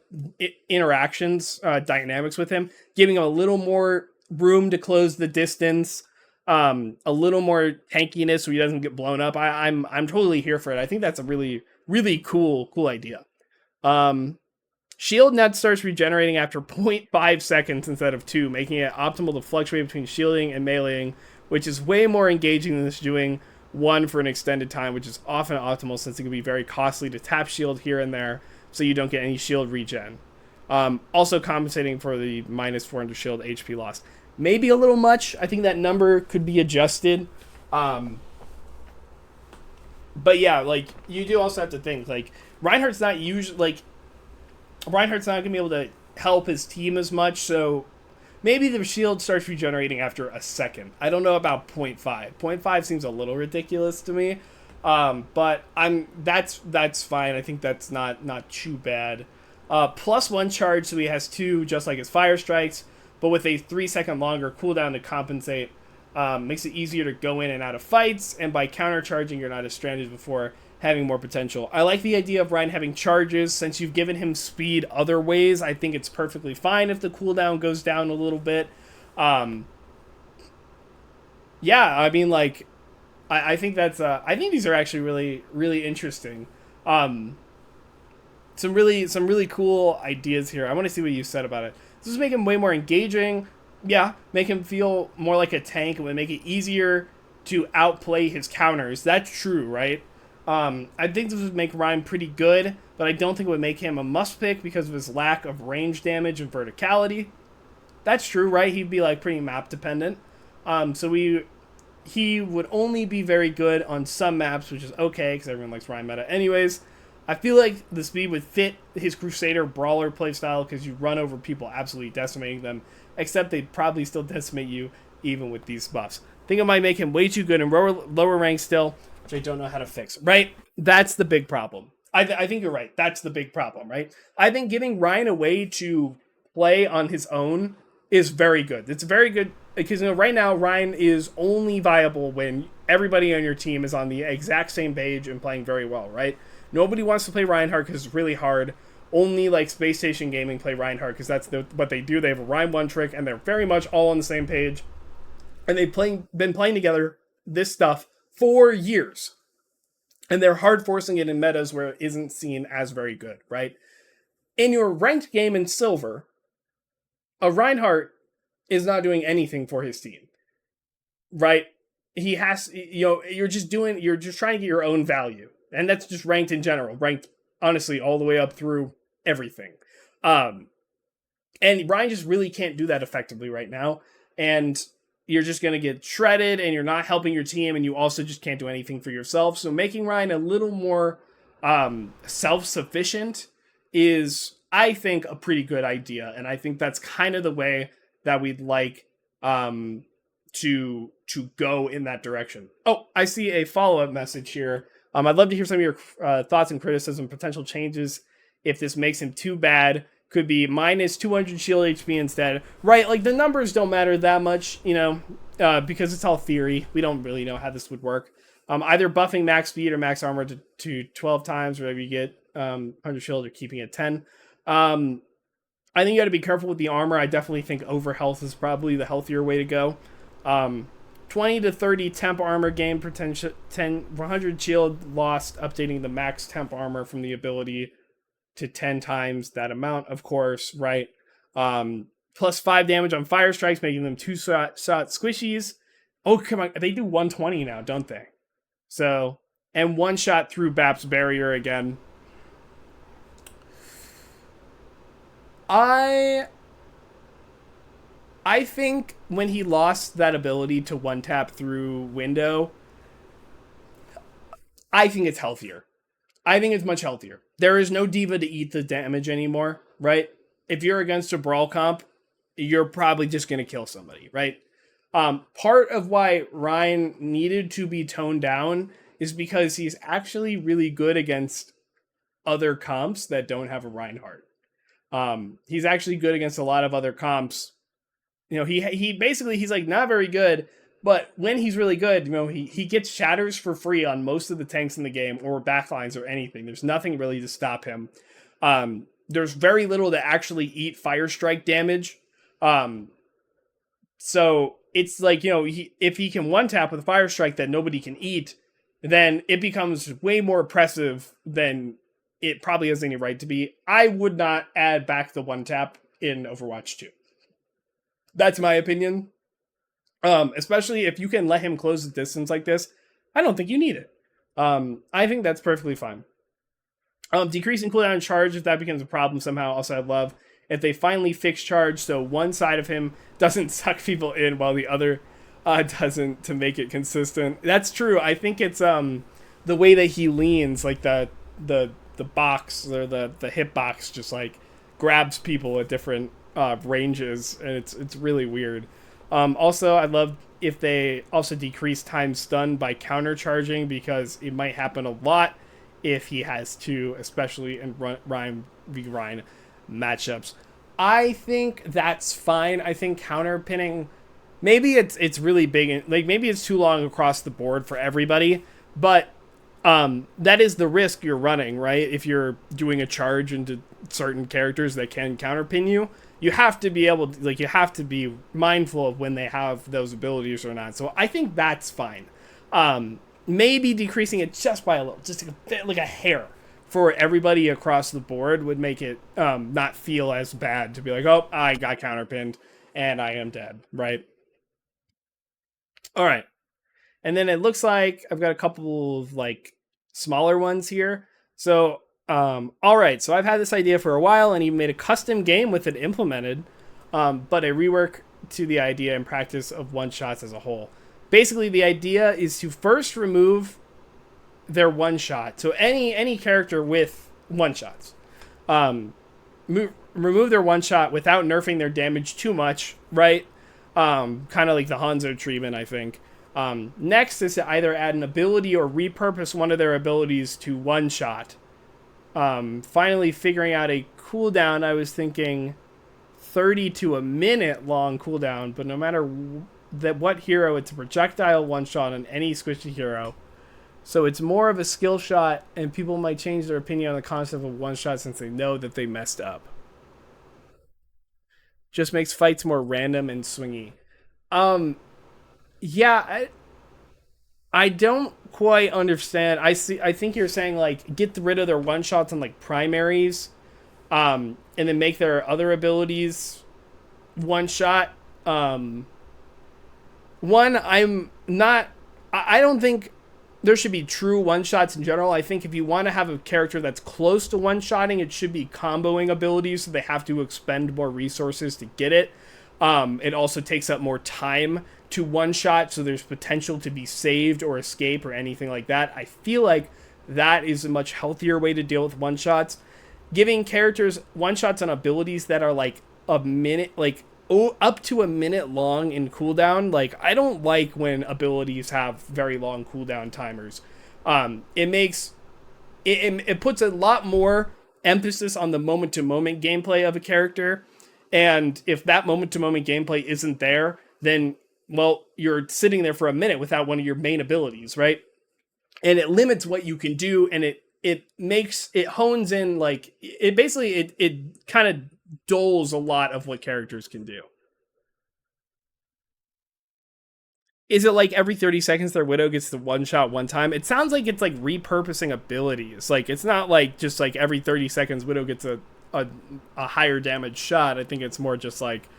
interactions, dynamics with him, giving him a little more room to close the distance, a little more tankiness so he doesn't get blown up. I'm totally here for it. I think that's a really, really cool idea. Shield net starts regenerating after 0.5 seconds instead of 2, making it optimal to fluctuate between shielding and meleeing, which is way more engaging than just doing one for an extended time, which is often optimal since it can be very costly to tap shield here and there, so you don't get any shield regen. Also compensating for the minus 400 shield HP loss. Maybe a little much. I think that number could be adjusted. But yeah, like, you do also have to think, like, Reinhardt's not going to be able to help his team as much, so maybe the shield starts regenerating after a second. I don't know about 0.5. 0.5 seems a little ridiculous to me, but that's fine. I think that's not too bad. +1 charge, so he has 2 just like his fire strikes, but with a 3-second longer cooldown to compensate. Makes it easier to go in and out of fights, and by countercharging, you're not as stranded before, having more potential. I like the idea of Rein having charges. Since you've given him speed other ways, I think it's perfectly fine if the cooldown goes down a little bit. Yeah, I mean, like, I think that's, I think these are actually really, really interesting. Some really cool ideas here. I want to see what you said about it. This is make him way more engaging. Yeah, make him feel more like a tank. It would make it easier to outplay his counters. That's true, right? I think this would make Rein pretty good, but I don't think it would make him a must pick because of his lack of range damage and verticality. That's true, right? He'd be like pretty map dependent. He would only be very good on some maps, which is okay because everyone likes Rein meta anyways. I feel like the speed would fit his Crusader Brawler playstyle because you run over people absolutely decimating them, except they'd probably still decimate you even with these buffs. I think it might make him way too good in lower ranks still, which I don't know how to fix, right? That's the big problem. I think you're right. That's the big problem, right? I think giving Rein a way to play on his own is very good. It's very good because right now Rein is only viable when everybody on your team is on the exact same page and playing very well, right? Nobody wants to play Reinhardt because it's really hard. Only like Space Station Gaming play Reinhardt because that's what they do. They have a Rein one trick and they're very much all on the same page. And they've been playing together this stuff for years. And they're hard forcing it in metas where it isn't seen as very good, right? In your ranked game in Silver, a Reinhardt is not doing anything for his team, right? He has, you're just trying to get your own value. And that's just ranked in general, ranked honestly all the way up through everything. And Rein just really can't do that effectively right now. And you're just going to get shredded and you're not helping your team and you also just can't do anything for yourself. So making Rein a little more self-sufficient is, I think, a pretty good idea. And I think that's kind of the way that we'd like to go in that direction. Oh, I see a follow-up message here. I'd love to hear some of your thoughts and criticism, potential changes if this makes him too bad. Could be minus 200 shield HP instead. Right, like the numbers don't matter that much, because it's all theory. We don't really know how this would work. Either buffing max speed or max armor to 12 times, wherever you get 100 shield, or keeping it 10. I think you got to be careful with the armor. I definitely think overhealth is probably the healthier way to go. 20 to 30 temp armor gain potential, 100 shield lost, updating the max temp armor from the ability to 10 times that amount, of course, right? Plus 5 damage on fire strikes, making them 2-shot squishies. Oh, come on. They do 120 now, don't they? So, and 1 shot through BAP's barrier again. I think when he lost that ability to 1-tap through window, I think it's healthier. I think it's much healthier. There is no diva to eat the damage anymore, right? If you're against a brawl comp, you're probably just going to kill somebody, right? Part of why Rein needed to be toned down is because he's actually really good against other comps that don't have a Reinhardt. He's actually good against a lot of other comps. He basically, he's like not very good, but when he's really good, he gets shatters for free on most of the tanks in the game or backlines or anything. There's nothing really to stop him. There's very little to actually eat fire strike damage. So it's like, if he can 1-tap with a fire strike that nobody can eat, then it becomes way more oppressive than it probably has any right to be. I would not add back the 1-tap in Overwatch 2. That's my opinion. Especially if you can let him close the distance like this, I don't think you need it. I think that's perfectly fine. Decreasing cooldown and charge, if that becomes a problem somehow, also I'd love if they finally fix charge so one side of him doesn't suck people in while the other doesn't, to make it consistent. That's true. I think it's the way that he leans, like the box or the hitbox just like grabs people at different ranges, and it's really weird. Also, I'd love if they also decrease time stun by countercharging, because it might happen a lot if he has to, especially in Rein v. Rein. matchups. I think that's fine. I think counterpinning, maybe it's really big, like maybe it's too long across the board for everybody, but that is the risk you're running, right? If you're doing a charge into certain characters that can counterpin you, you have to be able to, like, you have to be mindful of when they have those abilities or not. So I think that's fine. Maybe decreasing it just by a little, just a bit, like a hair, for everybody across the board would make it not feel as bad to be like, oh, I got counterpinned and I am dead, right? All right. And then it looks like I've got a couple of like smaller ones here. So, all right. So I've had this idea for a while and even made a custom game with it implemented, but a rework to the idea and practice of one shots as a whole. Basically, the idea is to first remove their one shot. So any character with one shots, remove their one shot without nerfing their damage too much, right? Kind of like the Hanzo treatment, I think. Next is to either add an ability or repurpose one of their abilities to one shot. Finally, figuring out a cooldown. I was thinking 30 to a minute long cooldown, but no matter what hero, it's a projectile one shot on any squishy hero. So it's more of a skill shot, and people might change their opinion on the concept of one shot since they know that they messed up. Just makes fights more random and swingy. Yeah, I don't quite understand. I think you're saying like get rid of their one shots on like primaries, and then make their other abilities one shot. I'm not. I don't think there should be true one shots in general. I think if you want to have a character that's close to one shotting, it should be comboing abilities, so they have to expend more resources to get it. It also takes up more time to one shot, so there's potential to be saved or escape or anything like that. I feel like that is a much healthier way to deal with one shots. Giving characters one shots on abilities that are like a minute, like up to a minute long in cooldown. Like, I don't like when abilities have very long cooldown timers. It makes it puts a lot more emphasis on the moment to moment gameplay of a character. And if that moment to moment gameplay isn't there, then, well, you're sitting there for a minute without one of your main abilities, right? And it limits what you can do, and it hones in, like, it basically it kind of dulls a lot of what characters can do. Is it like every 30 seconds their Widow gets the one shot one time? It sounds like it's like repurposing abilities. Like, it's not like just like every 30 seconds Widow gets a higher damage shot. I think it's more just like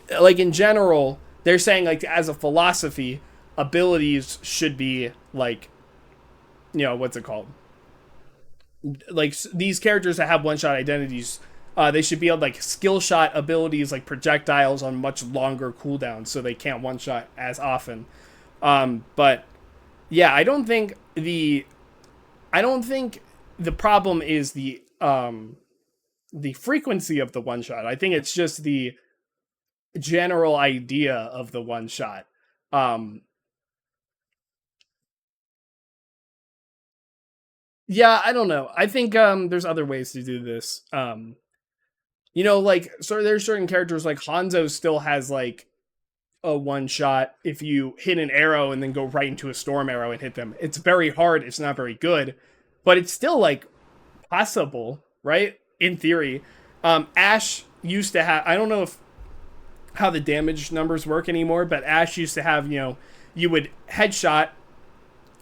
in general, they're saying, like, as a philosophy, abilities should be like, what's it called? Like, these characters that have one shot identities, they should be able to, like, skill shot abilities like projectiles on much longer cooldowns, so they can't one shot as often. But yeah, I don't think the problem is the frequency of the one shot. I think it's just the general idea of the one shot. Yeah, I don't know. I think there's other ways to do this. Like, so there's certain characters, like Hanzo still has like a one shot if you hit an arrow and then go right into a storm arrow and hit them. It's very hard, it's not very good, but it's still like possible, right? In theory. Ashe used to have, I don't know if how the damage numbers work anymore, but Ashe used to have, you would headshot,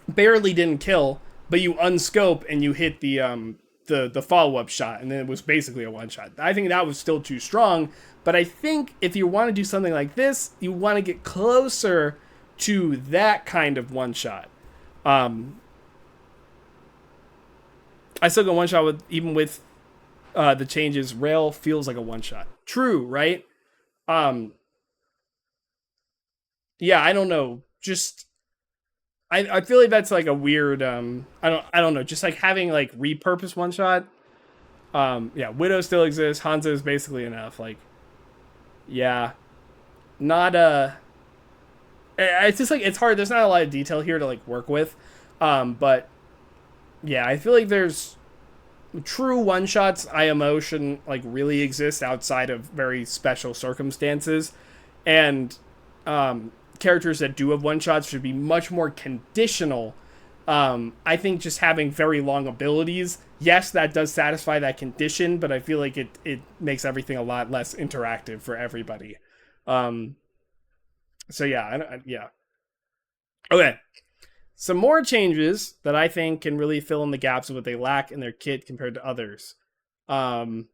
barely didn't kill, but you unscope and you hit the follow-up shot, and then it was basically a one-shot. I think that was still too strong, but I think if you want to do something like this, you want to get closer to that kind of one-shot. I still go one-shot even with the changes. Rail feels like a one-shot. True, right? Yeah, I don't know. Just I feel like that's like a weird I don't know, just like having like repurpose one shot. Yeah, Widow still exists. Hanzo is basically enough. Like, yeah, not it's just like it's hard. There's not a lot of detail here to like work with. But yeah, I feel like there's true one-shots IMO shouldn't like really exist outside of very special circumstances, and characters that do have one-shots should be much more conditional. I think just having very long abilities, yes, that does satisfy that condition, but I feel like it makes everything a lot less interactive for everybody. Um, so yeah, yeah. Okay, some more changes that I think can really fill in the gaps of what they lack in their kit compared to others. Um,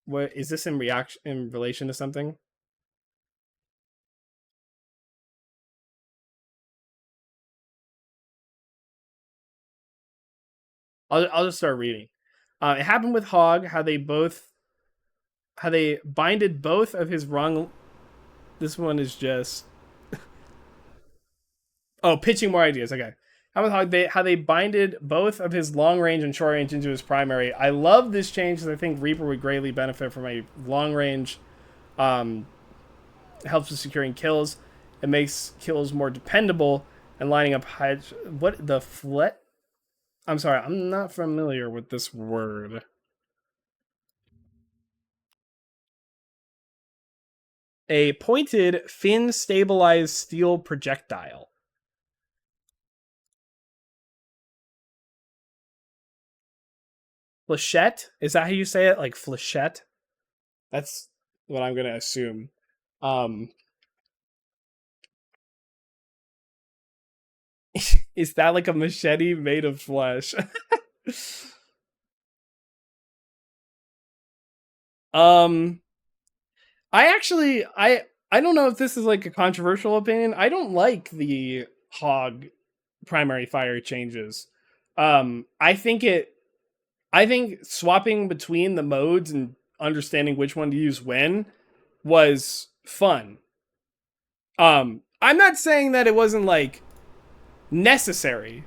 what is this in reaction in relation to something? I'll just start reading. It happened with Hog, how they binded both of his wrong. This one is just pitching more ideas. Okay, how they binded both of his long range and short range into his primary. I love this change because I think Reaper would greatly benefit from a long range. Um, helps with securing kills. It makes kills more dependable and lining up high. What the flet? I'm sorry, I'm not familiar with this word. A pointed fin stabilized steel projectile. Flechette? Is that how you say it? Like flechette? That's what I'm gonna assume. Um, is that like a machete made of flesh? um, I don't know if this is like a controversial opinion. I don't like the hog primary fire changes. I think swapping between the modes and understanding which one to use when was fun. I'm not saying that it wasn't like necessary.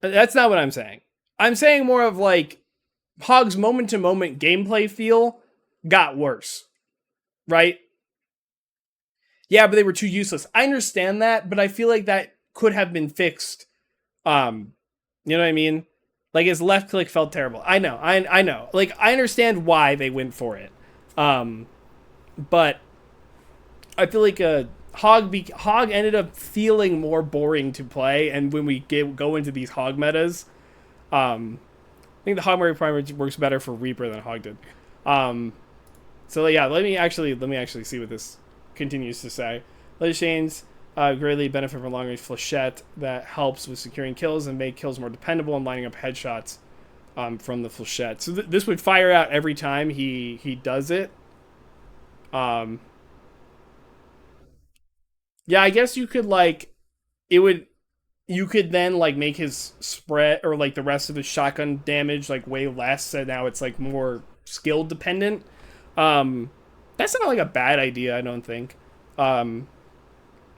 That's not what I'm saying. I'm saying more of like Hog's moment to moment gameplay feel got worse, right? Yeah, but they were too useless. I understand that, but I feel like that could have been fixed. Um, you know what I mean? Like his left click felt terrible. I know. Like I understand why they went for it. Um, but I feel like Hog ended up feeling more boring to play, and when we go into these Hog metas, I think the Hog Mary Primer works better for Reaper than Hog did. Um, so yeah, let me actually see what this continues to say. Laser Chains greatly benefit from long range flechette that helps with securing kills and make kills more dependable and lining up headshots from the flechette. So this would fire out every time he does it. Um, yeah, I guess you could like it would you could then like make his spread or like the rest of his shotgun damage like way less, and now it's like more skill dependent. Um, that's not like a bad idea, I don't think. Um,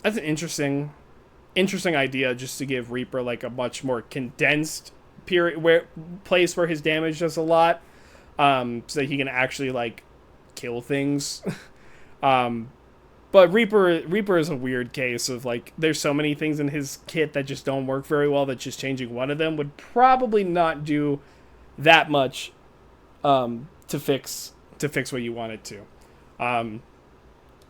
that's an interesting idea just to give Reaper like a much more condensed period where place where his damage does a lot, so that he can actually like kill things. um, but Reaper is a weird case of like there's so many things in his kit that just don't work very well that just changing one of them would probably not do that much to fix what you want it to. Um,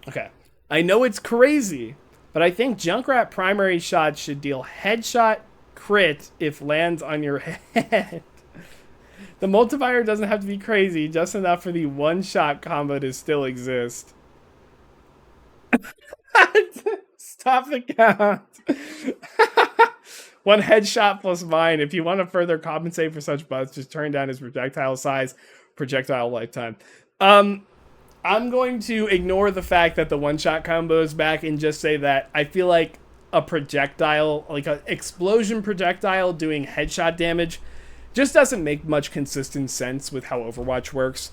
okay, I know it's crazy, but I think Junkrat primary shot should deal headshot crit if lands on your head. The multiplier doesn't have to be crazy, just enough for the one shot combo to still exist. Stop the count. One headshot plus mine. If you want to further compensate for such buffs, just turn down his projectile size, projectile lifetime. I'm going to ignore the fact that the one-shot combo is back and just say that I feel like a projectile, like an explosion projectile doing headshot damage, just doesn't make much consistent sense with how Overwatch works.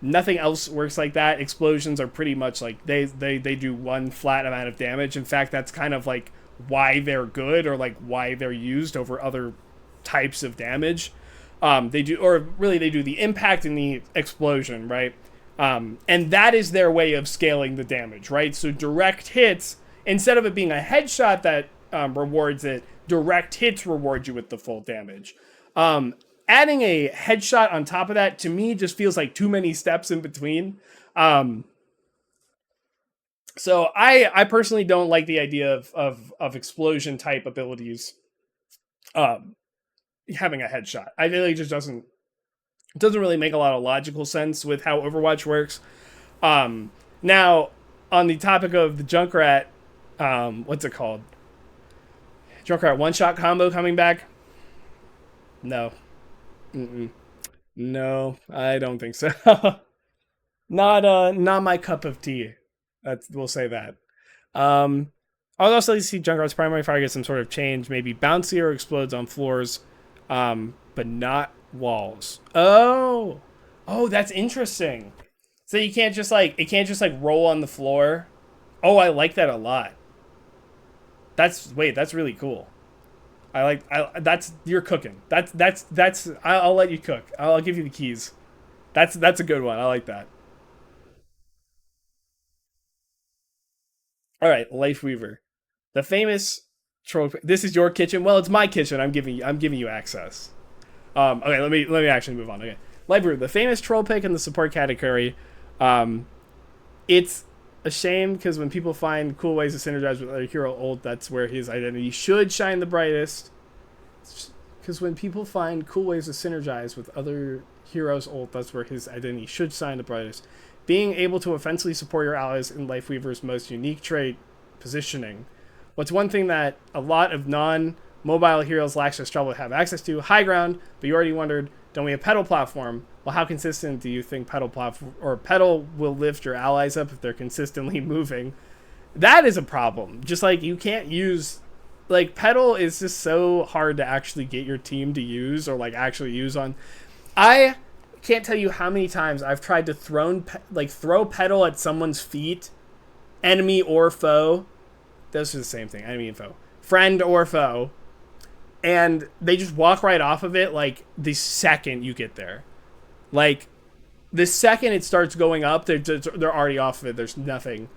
Nothing else works like that. Explosions are pretty much like they do one flat amount of damage. In fact, that's kind of like why they're good or like why they're used over other types of damage. They do the impact and the explosion, right? And that is their way of scaling the damage, right? So direct hits, instead of it being a headshot that rewards it, direct hits reward you with the full damage. adding a headshot on top of that, to me, just feels like too many steps in between. So I personally don't like the idea of explosion type abilities having a headshot. I feel like it just doesn't really make a lot of logical sense with how Overwatch works. Now, on the topic of the Junkrat, what's it called? Junkrat one-shot combo coming back? No. No, I don't think so. Not my cup of tea. We'll say that. I'll also like to see Junkrat's primary fire get some sort of change, maybe bouncy or explodes on floors, but not walls. Oh, that's interesting. So it can't just like roll on the floor. Oh, I like that a lot. That's really cool. That's you're cooking. I'll let you cook. I'll give you the keys. That's a good one. I like that. All right, Lifeweaver, the famous troll. This is your kitchen. Well, it's my kitchen. I'm giving you access. Okay, let me actually move on. Okay, Lifeweaver, the famous troll pick in the support category. It's a shame because when people find cool ways to synergize with other hero ult, that's where his identity should shine the brightest. Because when people find cool ways to synergize with other heroes ult, that's where his identity should shine the brightest. Being able to offensively support your allies in Lifeweaver's most unique trait, positioning. What's one thing that a lot of non-mobile heroes lacks or struggle to have access to? High ground, but you already wondered, don't we have pedal platform? Well, how consistent do you think pedal will lift your allies up if they're consistently moving? That is a problem. Just like you can't use, like, pedal is just so hard to actually get your team to use or like actually use on. I can't tell you how many times I've tried to throw pedal at someone's feet, enemy or foe. Those are the same thing, enemy and foe, friend or foe, and they just walk right off of it. Like the second you get there, like the second it starts going up, they're already off of it. There's nothing.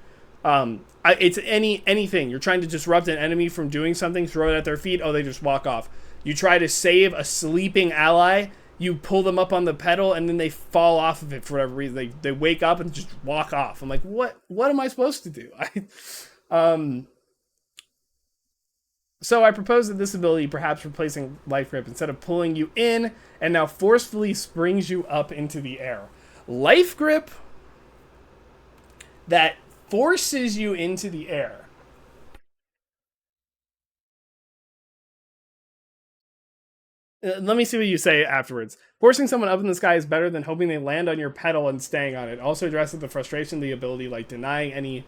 It's anything. You're trying to disrupt an enemy from doing something, throw it at their feet. Oh, they just walk off. You try to save a sleeping ally. You pull them up on the pedal, and then they fall off of it for whatever reason. They wake up and just walk off. I'm like, what am I supposed to do? So I propose that this ability, perhaps replacing Life Grip, instead of pulling you in, and now forcefully springs you up into the air. Life Grip that forces you into the air. Let me see what you say afterwards. Forcing someone up in the sky is better than hoping they land on your pedal and staying on it. Also addresses the frustration of the ability, like denying any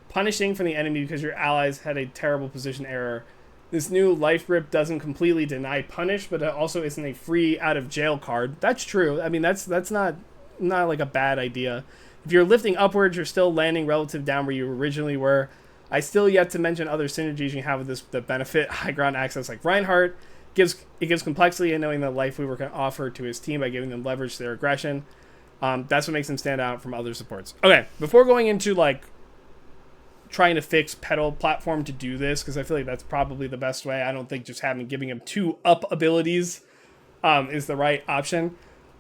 punishing from the enemy because your allies had a terrible position error. This new Life Grip doesn't completely deny punish, but it also isn't a free out of jail card. That's true. I mean, that's not like a bad idea. If you're lifting upwards, you're still landing relative down where you originally were. I still yet to mention other synergies you have with this that benefit high ground access, like Reinhardt. It gives complexity in knowing that Lifeweaver can offer to his team by giving them leverage to their aggression. That's what makes him stand out from other supports. Okay, before going into like trying to fix pedal platform to do this, because I feel like that's probably the best way. I don't think just giving him 2 up abilities is the right option.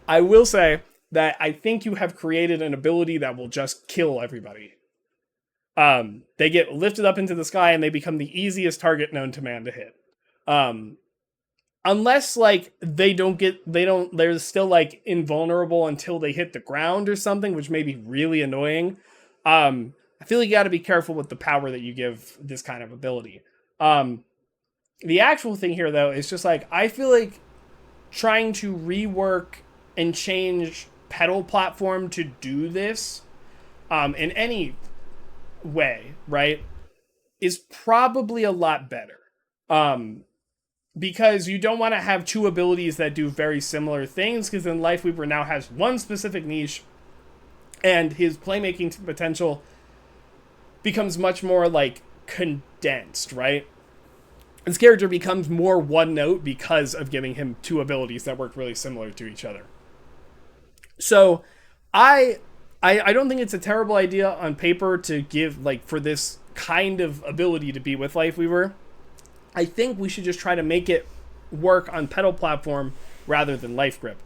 I will say that I think you have created an ability that will just kill everybody. They get lifted up into the sky and they become the easiest target known to man to hit. Unless like they're still like invulnerable until they hit the ground or something, which may be really annoying. I feel like you got to be careful with the power that you give this kind of ability. The actual thing here though is just like, I feel like trying to rework and change pedal platform to do this in any way, right, is probably a lot better. Because you don't want to have 2 abilities that do very similar things, because then Lifeweaver now has one specific niche, and his playmaking potential becomes much more, like, condensed, right? His character becomes more one note because of giving him 2 abilities that work really similar to each other. So, I don't think it's a terrible idea on paper to give, like, for this kind of ability to be with Lifeweaver. I think we should just try to make it work on pedal platform rather than life grip.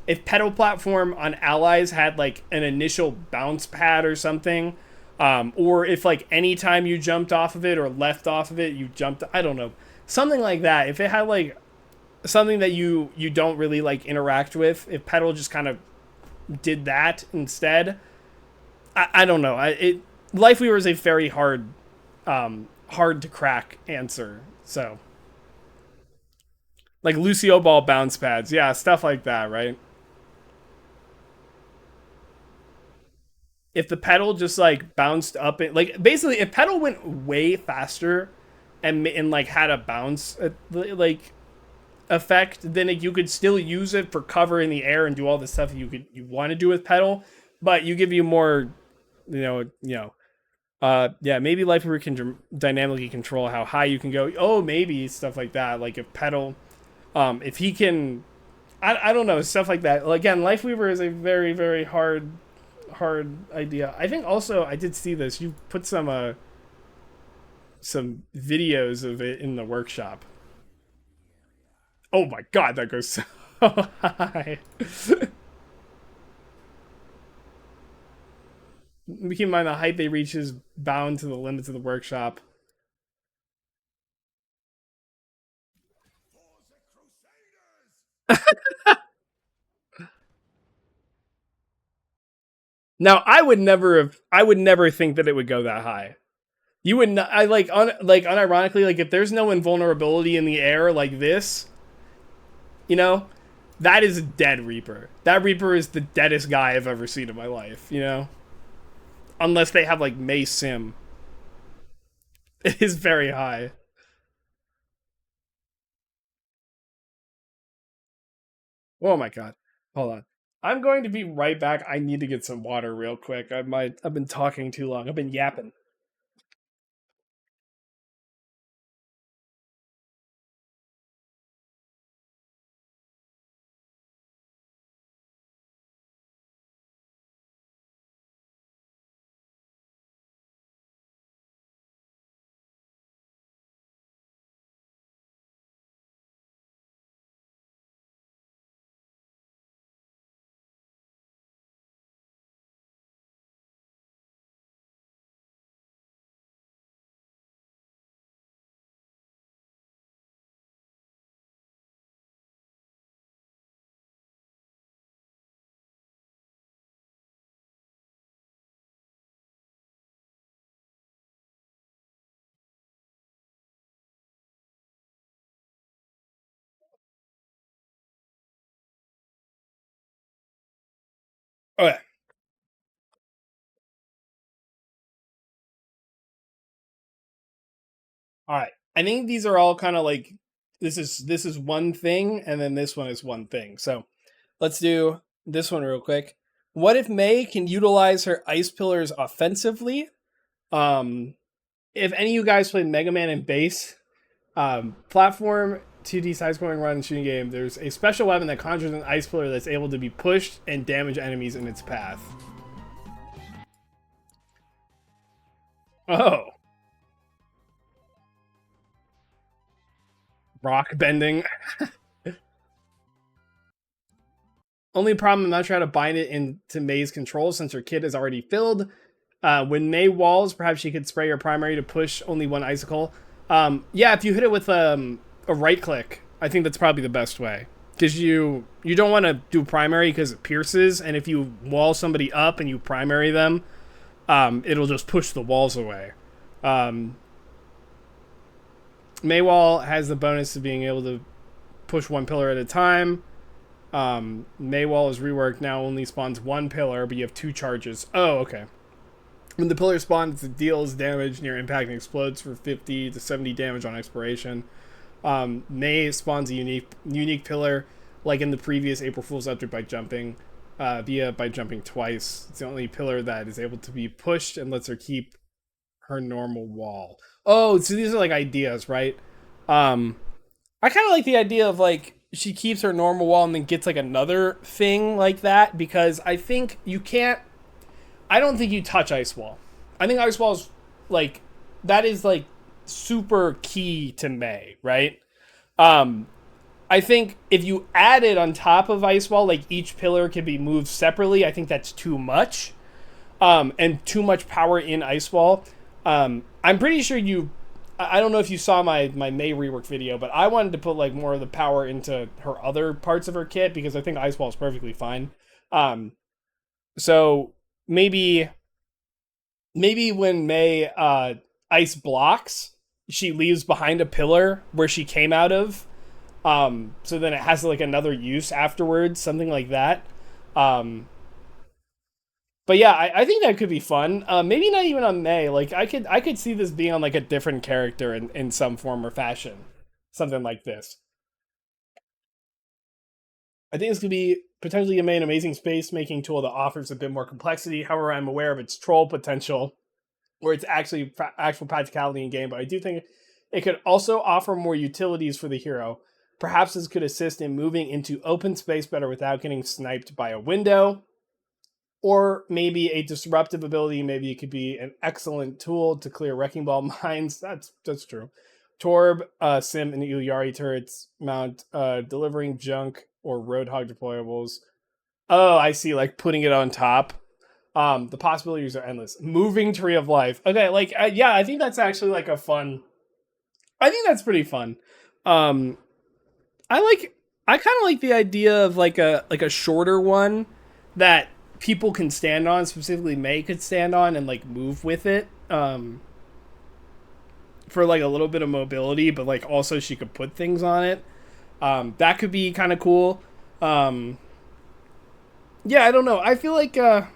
If Petal Platform on allies had like an initial bounce pad or something, or if like anytime you jumped off of it or left off of it, you jumped, I don't know, something like that. If it had like something that you don't really like interact with, if Petal just kind of did that instead, I don't know. Lifeweaver is a very hard to crack answer. So like Lucio Ball bounce pads, yeah, stuff like that, right? If the pedal just like bounced up, like basically if pedal went way faster and like had a bounce like effect, then you could still use it for cover in the air and do all the stuff you want to do with pedal, but you give you more, yeah, maybe Lifeweaver can dynamically control how high you can go. Oh, maybe stuff like that. Like if pedal, if he can, I don't know, stuff like that. Well, again, Lifeweaver is a very very hard idea. I think also I did see this. You put some videos of it in the workshop. Oh my god, that goes so high. Keep in mind the height they reach is bound to the limits of the workshop. Now I would never think that it would go that high. You would not, I like unironically, like if there's no invulnerability in the air like this, you know, that is a dead Reaper. That Reaper is the deadest guy I've ever seen in my life, you know? Unless they have like Mei Sim. It is very high. Oh my god. Hold on. I'm going to be right back. I need to get some water real quick. I've been talking too long. I've been yapping. Okay. All right. I think these are all kind of like this is one thing, and then this one is one thing. So let's do this one real quick. What if Mei can utilize her ice pillars offensively? Um, if any of you guys played Mega Man and Base, platform 2D side scrolling run and shooting game, there's a special weapon that conjures an ice pillar that's able to be pushed and damage enemies in its path. Oh, rock bending. Only problem, I'm not trying to bind it into Mei's control since her kit is already filled. When Mei walls, perhaps she could spray her primary to push only one icicle. Yeah, if you hit it with a right click, I think that's probably the best way. Because you don't want to do primary because it pierces, and if you wall somebody up and you primary them, it'll just push the walls away. Mei Wall has the bonus of being able to push one pillar at a time. Mei Wall is reworked now, only spawns one pillar, but you have two charges. Oh, okay. When the pillar spawns, it deals damage near impact and explodes for 50 to 70 damage on expiration. Mei spawns a unique pillar, like in the previous April Fool's update by jumping twice. It's the only pillar that is able to be pushed and lets her keep her normal wall. Oh, so these are like ideas, right? I kind of like the idea of like she keeps her normal wall and then gets like another thing like that, because I think you can't. I don't think you touch Ice Wall. I think Ice Wall's like that is like super key to Mei, right? I I think if you add it on top of Ice Wall, like each pillar can be moved separately, I think that's too much. And too much power in Ice Wall. I'm pretty sure you. I don't know if you saw my Mei rework video, but I wanted to put like more of the power into her other parts of her kit because I think Ice Wall is perfectly fine. Um, so maybe when Mei ice blocks, she leaves behind a pillar where she came out of. So then it has like another use afterwards, something like that. Um, but yeah, I think that could be fun. Maybe not even on Mei. Like I could see this being on like a different character in some form or fashion, something like this. I think this could be potentially an amazing space making tool that offers a bit more complexity. However, I'm aware of its troll potential, where it's actually actual practicality in game. But I do think it could also offer more utilities for the hero. Perhaps this could assist in moving into open space better without getting sniped by a window. Or maybe a disruptive ability. Maybe it could be an excellent tool to clear wrecking ball mines. That's true. Torb, Sim, and Uyari turrets mount delivering junk or roadhog deployables. Oh, I see. Like putting it on top. The possibilities are endless. Moving tree of life. Okay, like yeah, I think that's actually like a fun. I think that's pretty fun. Um, I like. I kind of like the idea of like a shorter one that people can stand on. Specifically, Mei could stand on and like move with it. For like a little bit of mobility, but like also she could put things on it. That could be kind of cool. Um, yeah, I don't know. I feel like I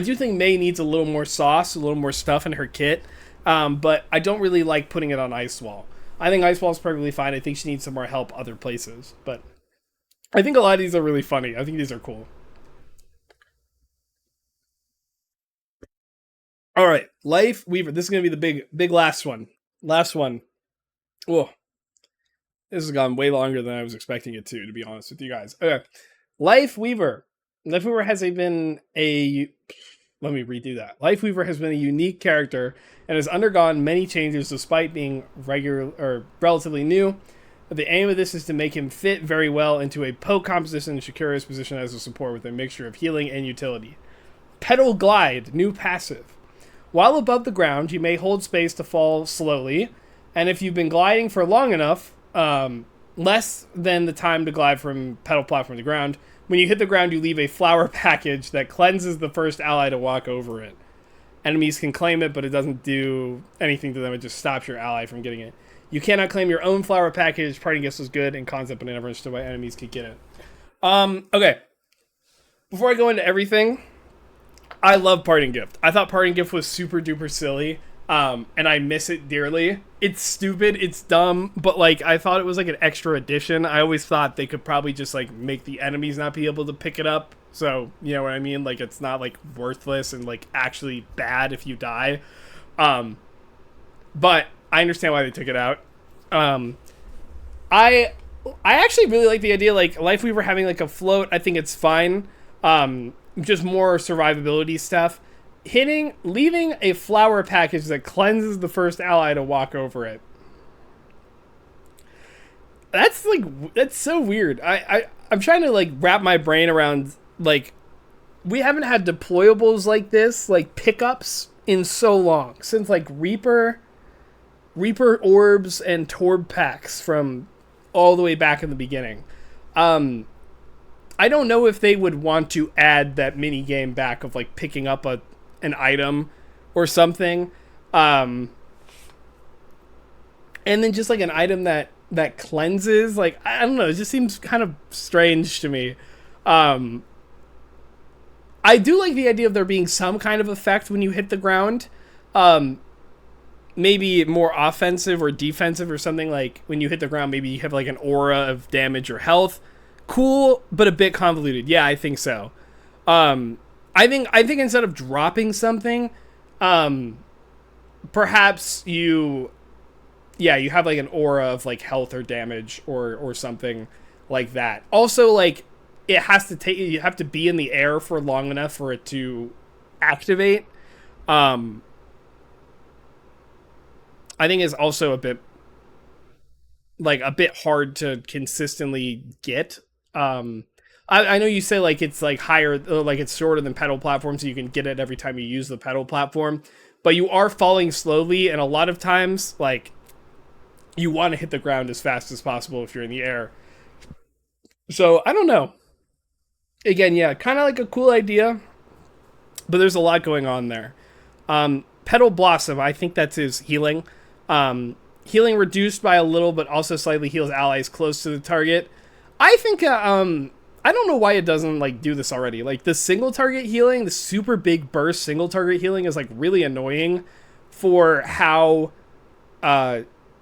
do think Mei needs a little more sauce, a little more stuff in her kit. But I don't really like putting it on Ice Wall. I think Ice Wall is perfectly fine. I think she needs some more help other places. But I think a lot of these are really funny. I think these are cool. All right, Lifeweaver. This is gonna be the big last one. Last one. Oh, this has gone way longer than I was expecting it to be honest with you guys. Okay, Lifeweaver. Lifeweaver has been a let me redo that. Lifeweaver has been a unique character and has undergone many changes despite being regular or relatively new. The aim of this is to make him fit very well into a poke composition and secure his position as a support with a mixture of healing and utility. Pedal Glide, new passive. While above the ground, you may hold space to fall slowly, and if you've been gliding for long enough, less than the time to glide from pedal platform to ground, when you hit the ground, you leave a flower package that cleanses the first ally to walk over it. Enemies can claim it, but it doesn't do anything to them. It just stops your ally from getting it. You cannot claim your own flower package. Parting gifts was good in concept, but never understood why enemies could get it. Okay. Before I go into everything, I love Parting Gift. I thought Parting Gift was super duper silly. And I miss it dearly. It's stupid, it's dumb, but like I thought it was like an extra addition. I always thought they could probably just like make the enemies not be able to pick it up. So, you know what I mean? Like it's not like worthless and like actually bad if you die. Um, but I understand why they took it out. Um, I I actually really like the idea like Lifeweaver having like a float. I think it's fine. Just more survivability stuff. Leaving a flower package that cleanses the first ally to walk over it. That's so weird. I'm trying to like wrap my brain around like we haven't had deployables like this, like pickups in so long since like Reaper orbs and Torb packs from all the way back in the beginning. I don't know if they would want to add that mini game back of like picking up an item or something, and then just like an item that cleanses. Like I don't know, it just seems kind of strange to me. I do like the idea of there being some kind of effect when you hit the ground. Maybe more offensive or defensive or something, like when you hit the ground, maybe you have like an aura of damage or health. Cool, but a bit convoluted. Yeah, I think so. I think instead of dropping something, perhaps you have like an aura of like health or damage or something like that. Also, like you have to be in the air for long enough for it to activate. I think is also a bit like a bit hard to consistently get. I know you say like it's like higher, like it's shorter than pedal platform, so you can get it every time you use the pedal platform, but you are falling slowly, and a lot of times like you want to hit the ground as fast as possible if you're in the air. So I don't know. Again, yeah, kind of like a cool idea, but there's a lot going on there. Petal Blossom, I think that's his healing. Healing reduced by a little, but also slightly heals allies close to the target. I think, I don't know why it doesn't, like, do this already. Like, the single target healing, the super big burst single target healing is, like, really annoying for how,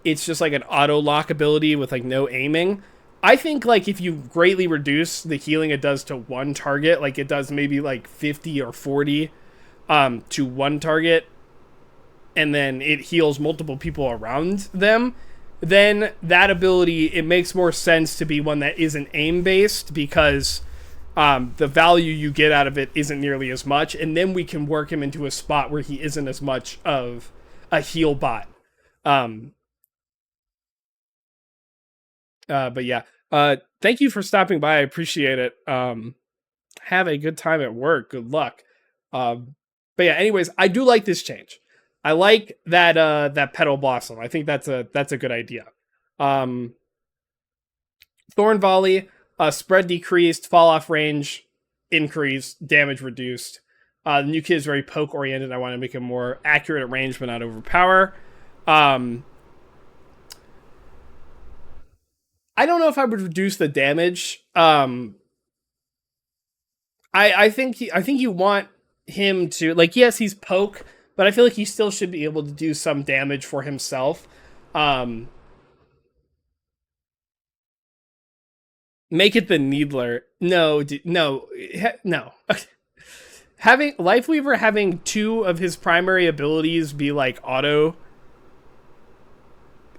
it's just, like, an auto-lock ability with, like, no aiming. I think, like, if you greatly reduce the healing it does to one target, like, it does maybe, like, 50 or 40, to one target, and then it heals multiple people around them, then that ability, it makes more sense to be one that isn't aim-based, because the value you get out of it isn't nearly as much, and then we can work him into a spot where he isn't as much of a heal bot. But yeah, thank you for stopping by. I appreciate it. Have a good time at work. Good luck. But yeah, anyways, I do like this change. I like that that Petal Blossom. I think that's a good idea. Thorn Volley, spread decreased, fall off range increased, damage reduced. The new kid is very poke oriented. I want to make him more accurate at range, but not overpower. I don't know if I would reduce the damage. I think you want him to, like, yes, he's poke, but I feel like he still should be able to do some damage for himself. Make it the Needler. No. Having Lifeweaver having two of his primary abilities be like auto.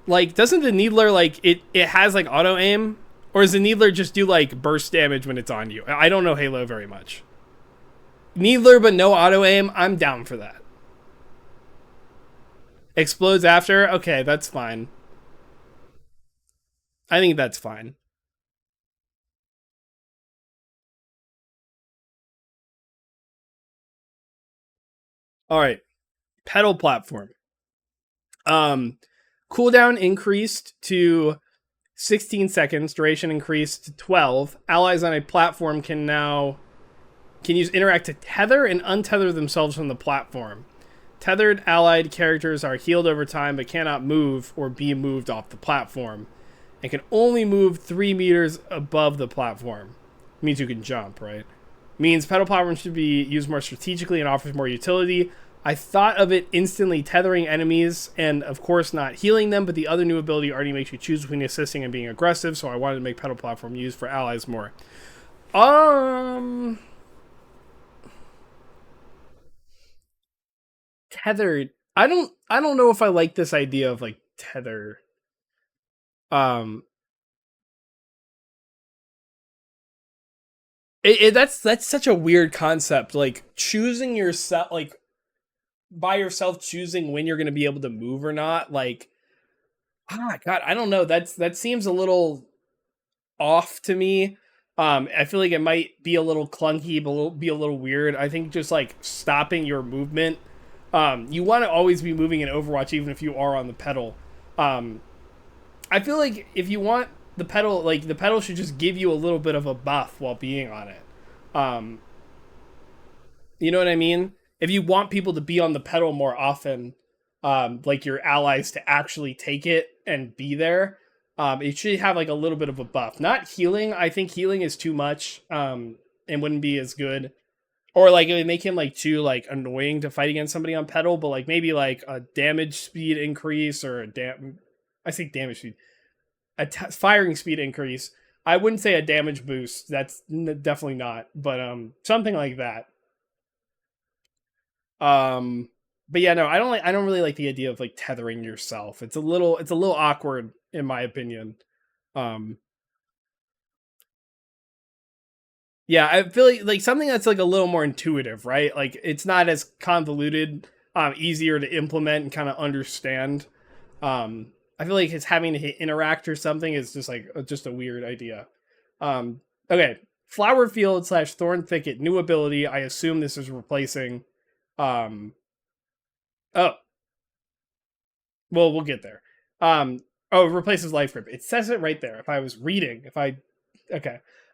Like, doesn't the Needler, like, it has like auto aim? Or does the Needler just do like burst damage when it's on you? I don't know Halo very much. Needler but no auto aim, I'm down for that. Explodes after? Okay, that's fine. I think that's fine. Alright. Pedal platform. Cooldown increased to 16 seconds. Duration increased to 12. Allies on a platform can use interact to tether and untether themselves from the platform. Tethered allied characters are healed over time but cannot move or be moved off the platform, and can only move 3 meters above the platform. Means you can jump, right? Means pedal platform should be used more strategically and offers more utility. I thought of it instantly tethering enemies and, of course, not healing them, but the other new ability already makes you choose between assisting and being aggressive, so I wanted to make pedal platform used for allies more. Tethered. I don't know if I like this idea of like tether. Um that's such a weird concept. Like choosing yourself, like by yourself choosing when you're going to be able to move or not. Like, god, I don't know. That seems a little off to me. I feel like it might be a little clunky, but be a little weird. I think just like stopping your movement. You want to always be moving in Overwatch, even if you are on the pedal. I feel like if you want the pedal, like the pedal should just give you a little bit of a buff while being on it. Um, you know what I mean? If you want people to be on the pedal more often, like your allies to actually take it and be there, it should have like a little bit of a buff. Not healing. I think healing is too much, and wouldn't be as good. Or like it would make him like too like annoying to fight against somebody on pedal, but like maybe like a damage speed increase or I say damage speed, firing speed increase. I wouldn't say a damage boost. That's definitely not, but something like that. Um, but yeah, no, I don't really like the idea of like tethering yourself. It's a little awkward in my opinion. Um, yeah, I feel like something that's like a little more intuitive, right? Like it's not as convoluted, easier to implement and kind of understand. I feel like his having to interact or something is just like just a weird idea. Okay, flower field slash thorn thicket, new ability. I assume this is replacing. Um, oh, well, we'll get there. Oh, it replaces life grip. It says it right there. If I was reading, okay.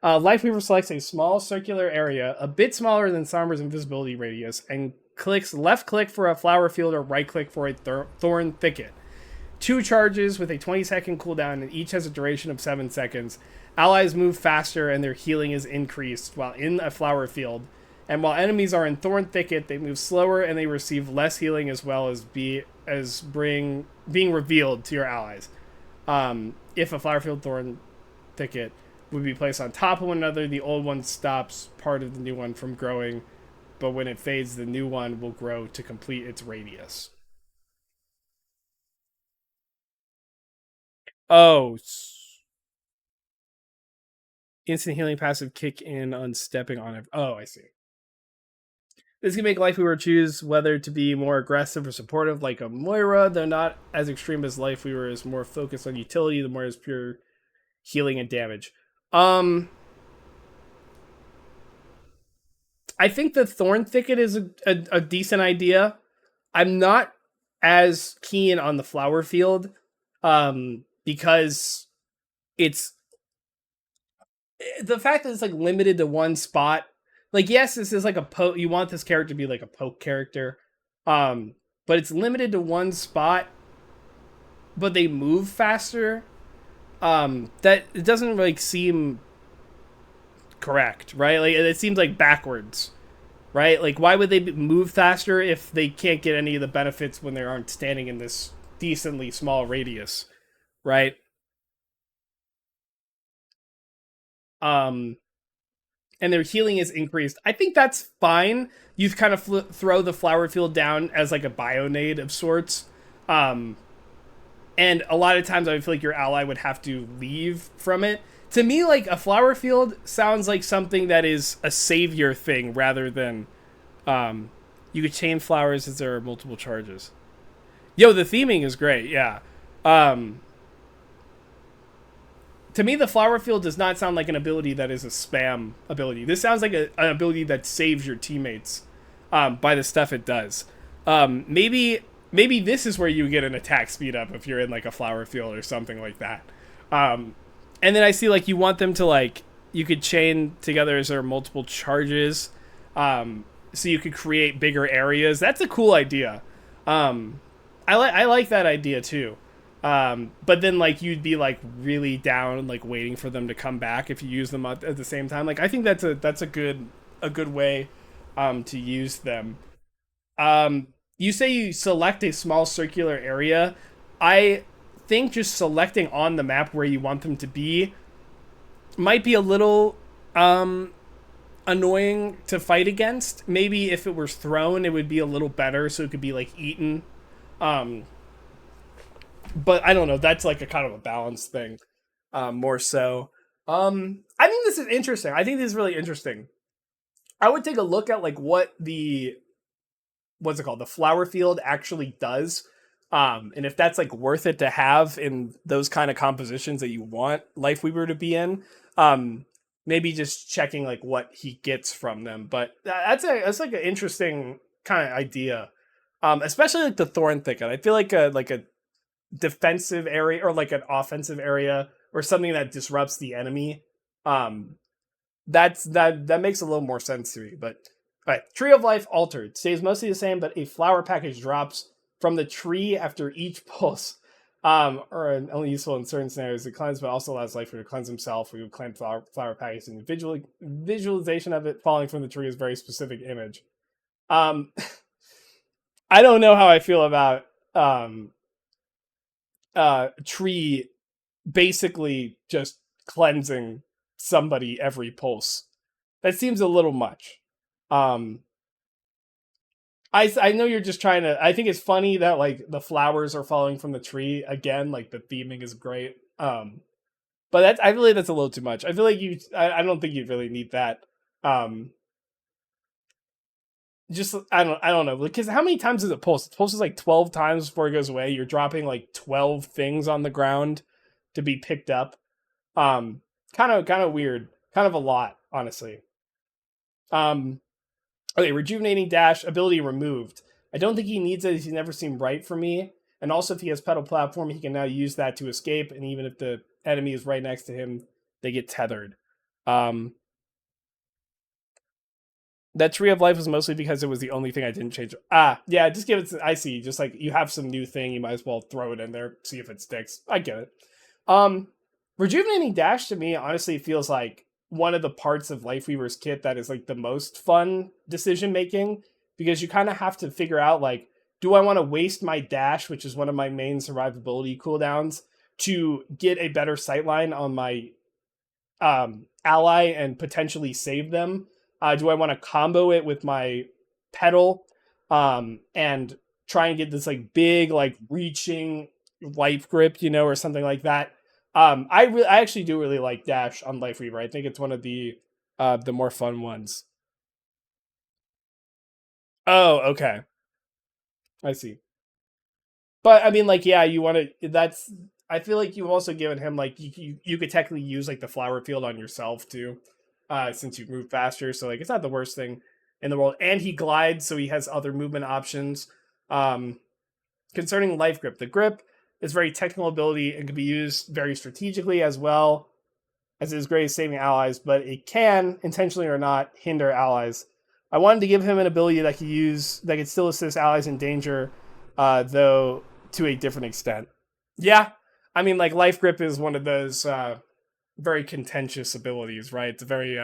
Lifeweaver selects a small circular area, a bit smaller than Sombra's invisibility radius, and clicks left click for a flower field or right click for a thorn thicket. 2 charges with a 20-second cooldown, and each has a duration of 7 seconds. Allies move faster and their healing is increased while in a flower field. And while enemies are in Thorn Thicket, they move slower and they receive less healing as well as being revealed to your allies. If a flower field Thorn Thicket would be placed on top of one another, the old one stops part of the new one from growing, but when it fades, the new one will grow to complete its radius. Oh, instant healing passive kick in on stepping on it. Oh, I see. This can make Lifeweaver choose whether to be more aggressive or supportive, like a Moira, though not as extreme as Lifeweaver is more focused on utility. The Moira is pure healing and damage. I think the Thorn Thicket is a decent idea. I'm not as keen on the Flower Field, because it's the fact that it's like limited to one spot. Like, yes, this is like a poke. You want this character to be like a poke character, but it's limited to one spot. But they move faster. That it doesn't like seem correct, right? Like it seems like backwards, right? Like why would they move faster if they can't get any of the benefits when they aren't standing in this decently small radius, right? Um, and their healing is increased. I think that's fine. You kind of throw the flower field down as like a bionade of sorts. Um, and a lot of times I feel like your ally would have to leave from it. To me, like a flower field sounds like something that is a savior thing rather than you could chain flowers as there are multiple charges. Yo, the theming is great, yeah. Um, to me, the flower field does not sound like an ability that is a spam ability. This sounds like an ability that saves your teammates by the stuff it does. Maybe this is where you get an attack speed up if you're in like a flower field or something like that. And then I see like you want them to like you could chain together as there are multiple charges, so you could create bigger areas. That's a cool idea. I like that idea too. But then like you'd be like really down like waiting for them to come back if you use them at the same time. Like I think that's a good way to use them. You say you select a small circular area. I think just selecting on the map where you want them to be might be a little annoying to fight against. Maybe if it was thrown, it would be a little better, so it could be like eaten. But I don't know. That's like a kind of a balance thing, more so. I think this is interesting. I think this is really interesting. I would take a look at like what the what's it called, the flower field actually does, and if that's like worth it to have in those kind of compositions that you want Lifeweaver to be in. Maybe just checking like what he gets from them, but that's like an interesting kind of idea. Especially like the thorn thicket. I feel like a defensive area or like an offensive area or something that disrupts the enemy. That makes a little more sense to me. But all right, Tree of Life altered stays mostly the same, but a flower package drops from the tree after each pulse. Or only useful in certain scenarios. It cleanses, but also allows Life to cleanse himself. We would cleanse flower package, and the visualization of it falling from the tree is a very specific image. I don't know how I feel about tree basically just cleansing somebody every pulse. That seems a little much. I know you're just trying to. I think it's funny that like the flowers are falling from the tree again. Like the theming is great. But I feel like that's a little too much. I feel like I don't think you really need that. just I don't know, because how many times does it pulse? It pulses like 12 times before it goes away. You're dropping like 12 things on the ground to be picked up. Kind of weird. Kind of a lot, honestly. Um, okay, rejuvenating dash ability removed. I don't think he needs it. He's never seemed right for me. And also, if he has pedal platform, he can now use that to escape. And even if the enemy is right next to him, they get tethered. That tree of life was mostly because it was the only thing I didn't change. Yeah, just give it to, I see. Just like you have some new thing, you might as well throw it in there, see if it sticks. I get it. Um, Rejuvenating Dash to me honestly feels like one of the parts of Lifeweaver's kit that is like the most fun decision making, because you kind of have to figure out like, do I want to waste my dash, which is one of my main survivability cooldowns, to get a better sightline on my ally and potentially save them? Do I want to combo it with my pedal and try and get this like big like reaching life grip, or something like that? I actually do really like dash on Lifeweaver. I think it's one of the more fun ones. Oh, okay, I see. But I mean, like, yeah, you want to. That's. I feel like you've also given him like you could technically use like the flower field on yourself too, since you move faster. So like, it's not the worst thing in the world. And he glides, so he has other movement options. Um, Concerning life grip, the grip is very technical ability and can be used very strategically as well as it is great at saving allies, but it can, intentionally or not, hinder allies. I wanted to give him an ability that could still assist allies in danger, though to a different extent. Yeah, I mean, like life grip is one of those very contentious abilities, right? It's very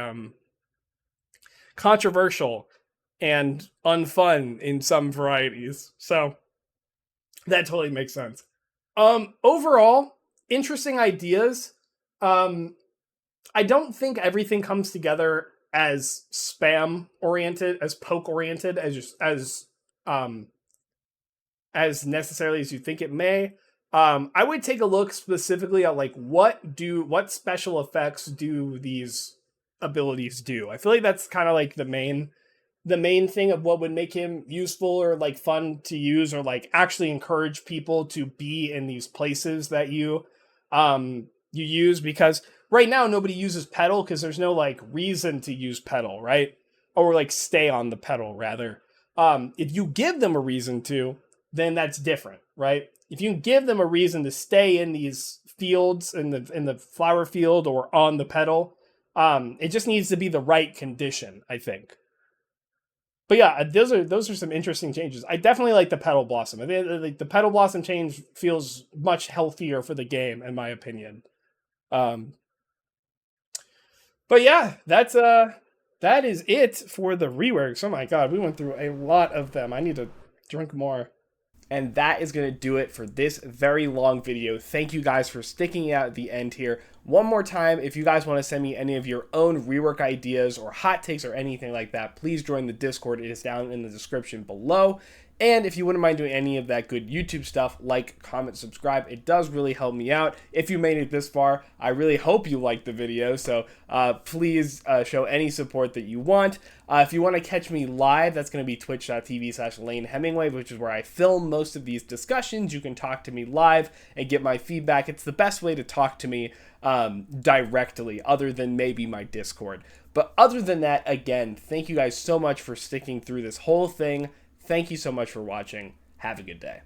controversial and unfun in some varieties. So that totally makes sense. Overall, interesting ideas. Um, I don't think everything comes together as spam oriented, as poke oriented, um as necessarily as you think it may. I would take a look specifically at like what special effects do these abilities do. I feel like that's kind of like the main thing of what would make him useful or like fun to use, or like actually encourage people to be in these places that you use, because right now nobody uses pedal because there's no like reason to use pedal, right? Or like stay on the pedal rather. If you give them a reason to, then that's different, right? If you give them a reason to stay in these fields, in the flower field or on the pedal, it just needs to be the right condition, I think. But yeah, those are some interesting changes. I definitely like the Petal Blossom. I think like the Petal Blossom change feels much healthier for the game, in my opinion. Um, but yeah, that is it for the reworks. Oh my god, we went through a lot of them. I need to drink more. And that is going to do it for this very long video. Thank you guys for sticking out at the end here. One more time, if you guys want to send me any of your own rework ideas or hot takes or anything like that, please join the Discord. It is down in the description below. And if you wouldn't mind doing any of that good YouTube stuff, like, comment, subscribe, it does really help me out. If you made it this far, I really hope you liked the video, so please show any support that you want. If you want to catch me live, that's going to be twitch.tv/LaneHemingway, which is where I film most of these discussions. You can talk to me live and get my feedback. It's the best way to talk to me directly, other than maybe my Discord. But other than that, again, thank you guys so much for sticking through this whole thing. Thank you so much for watching. Have a good day.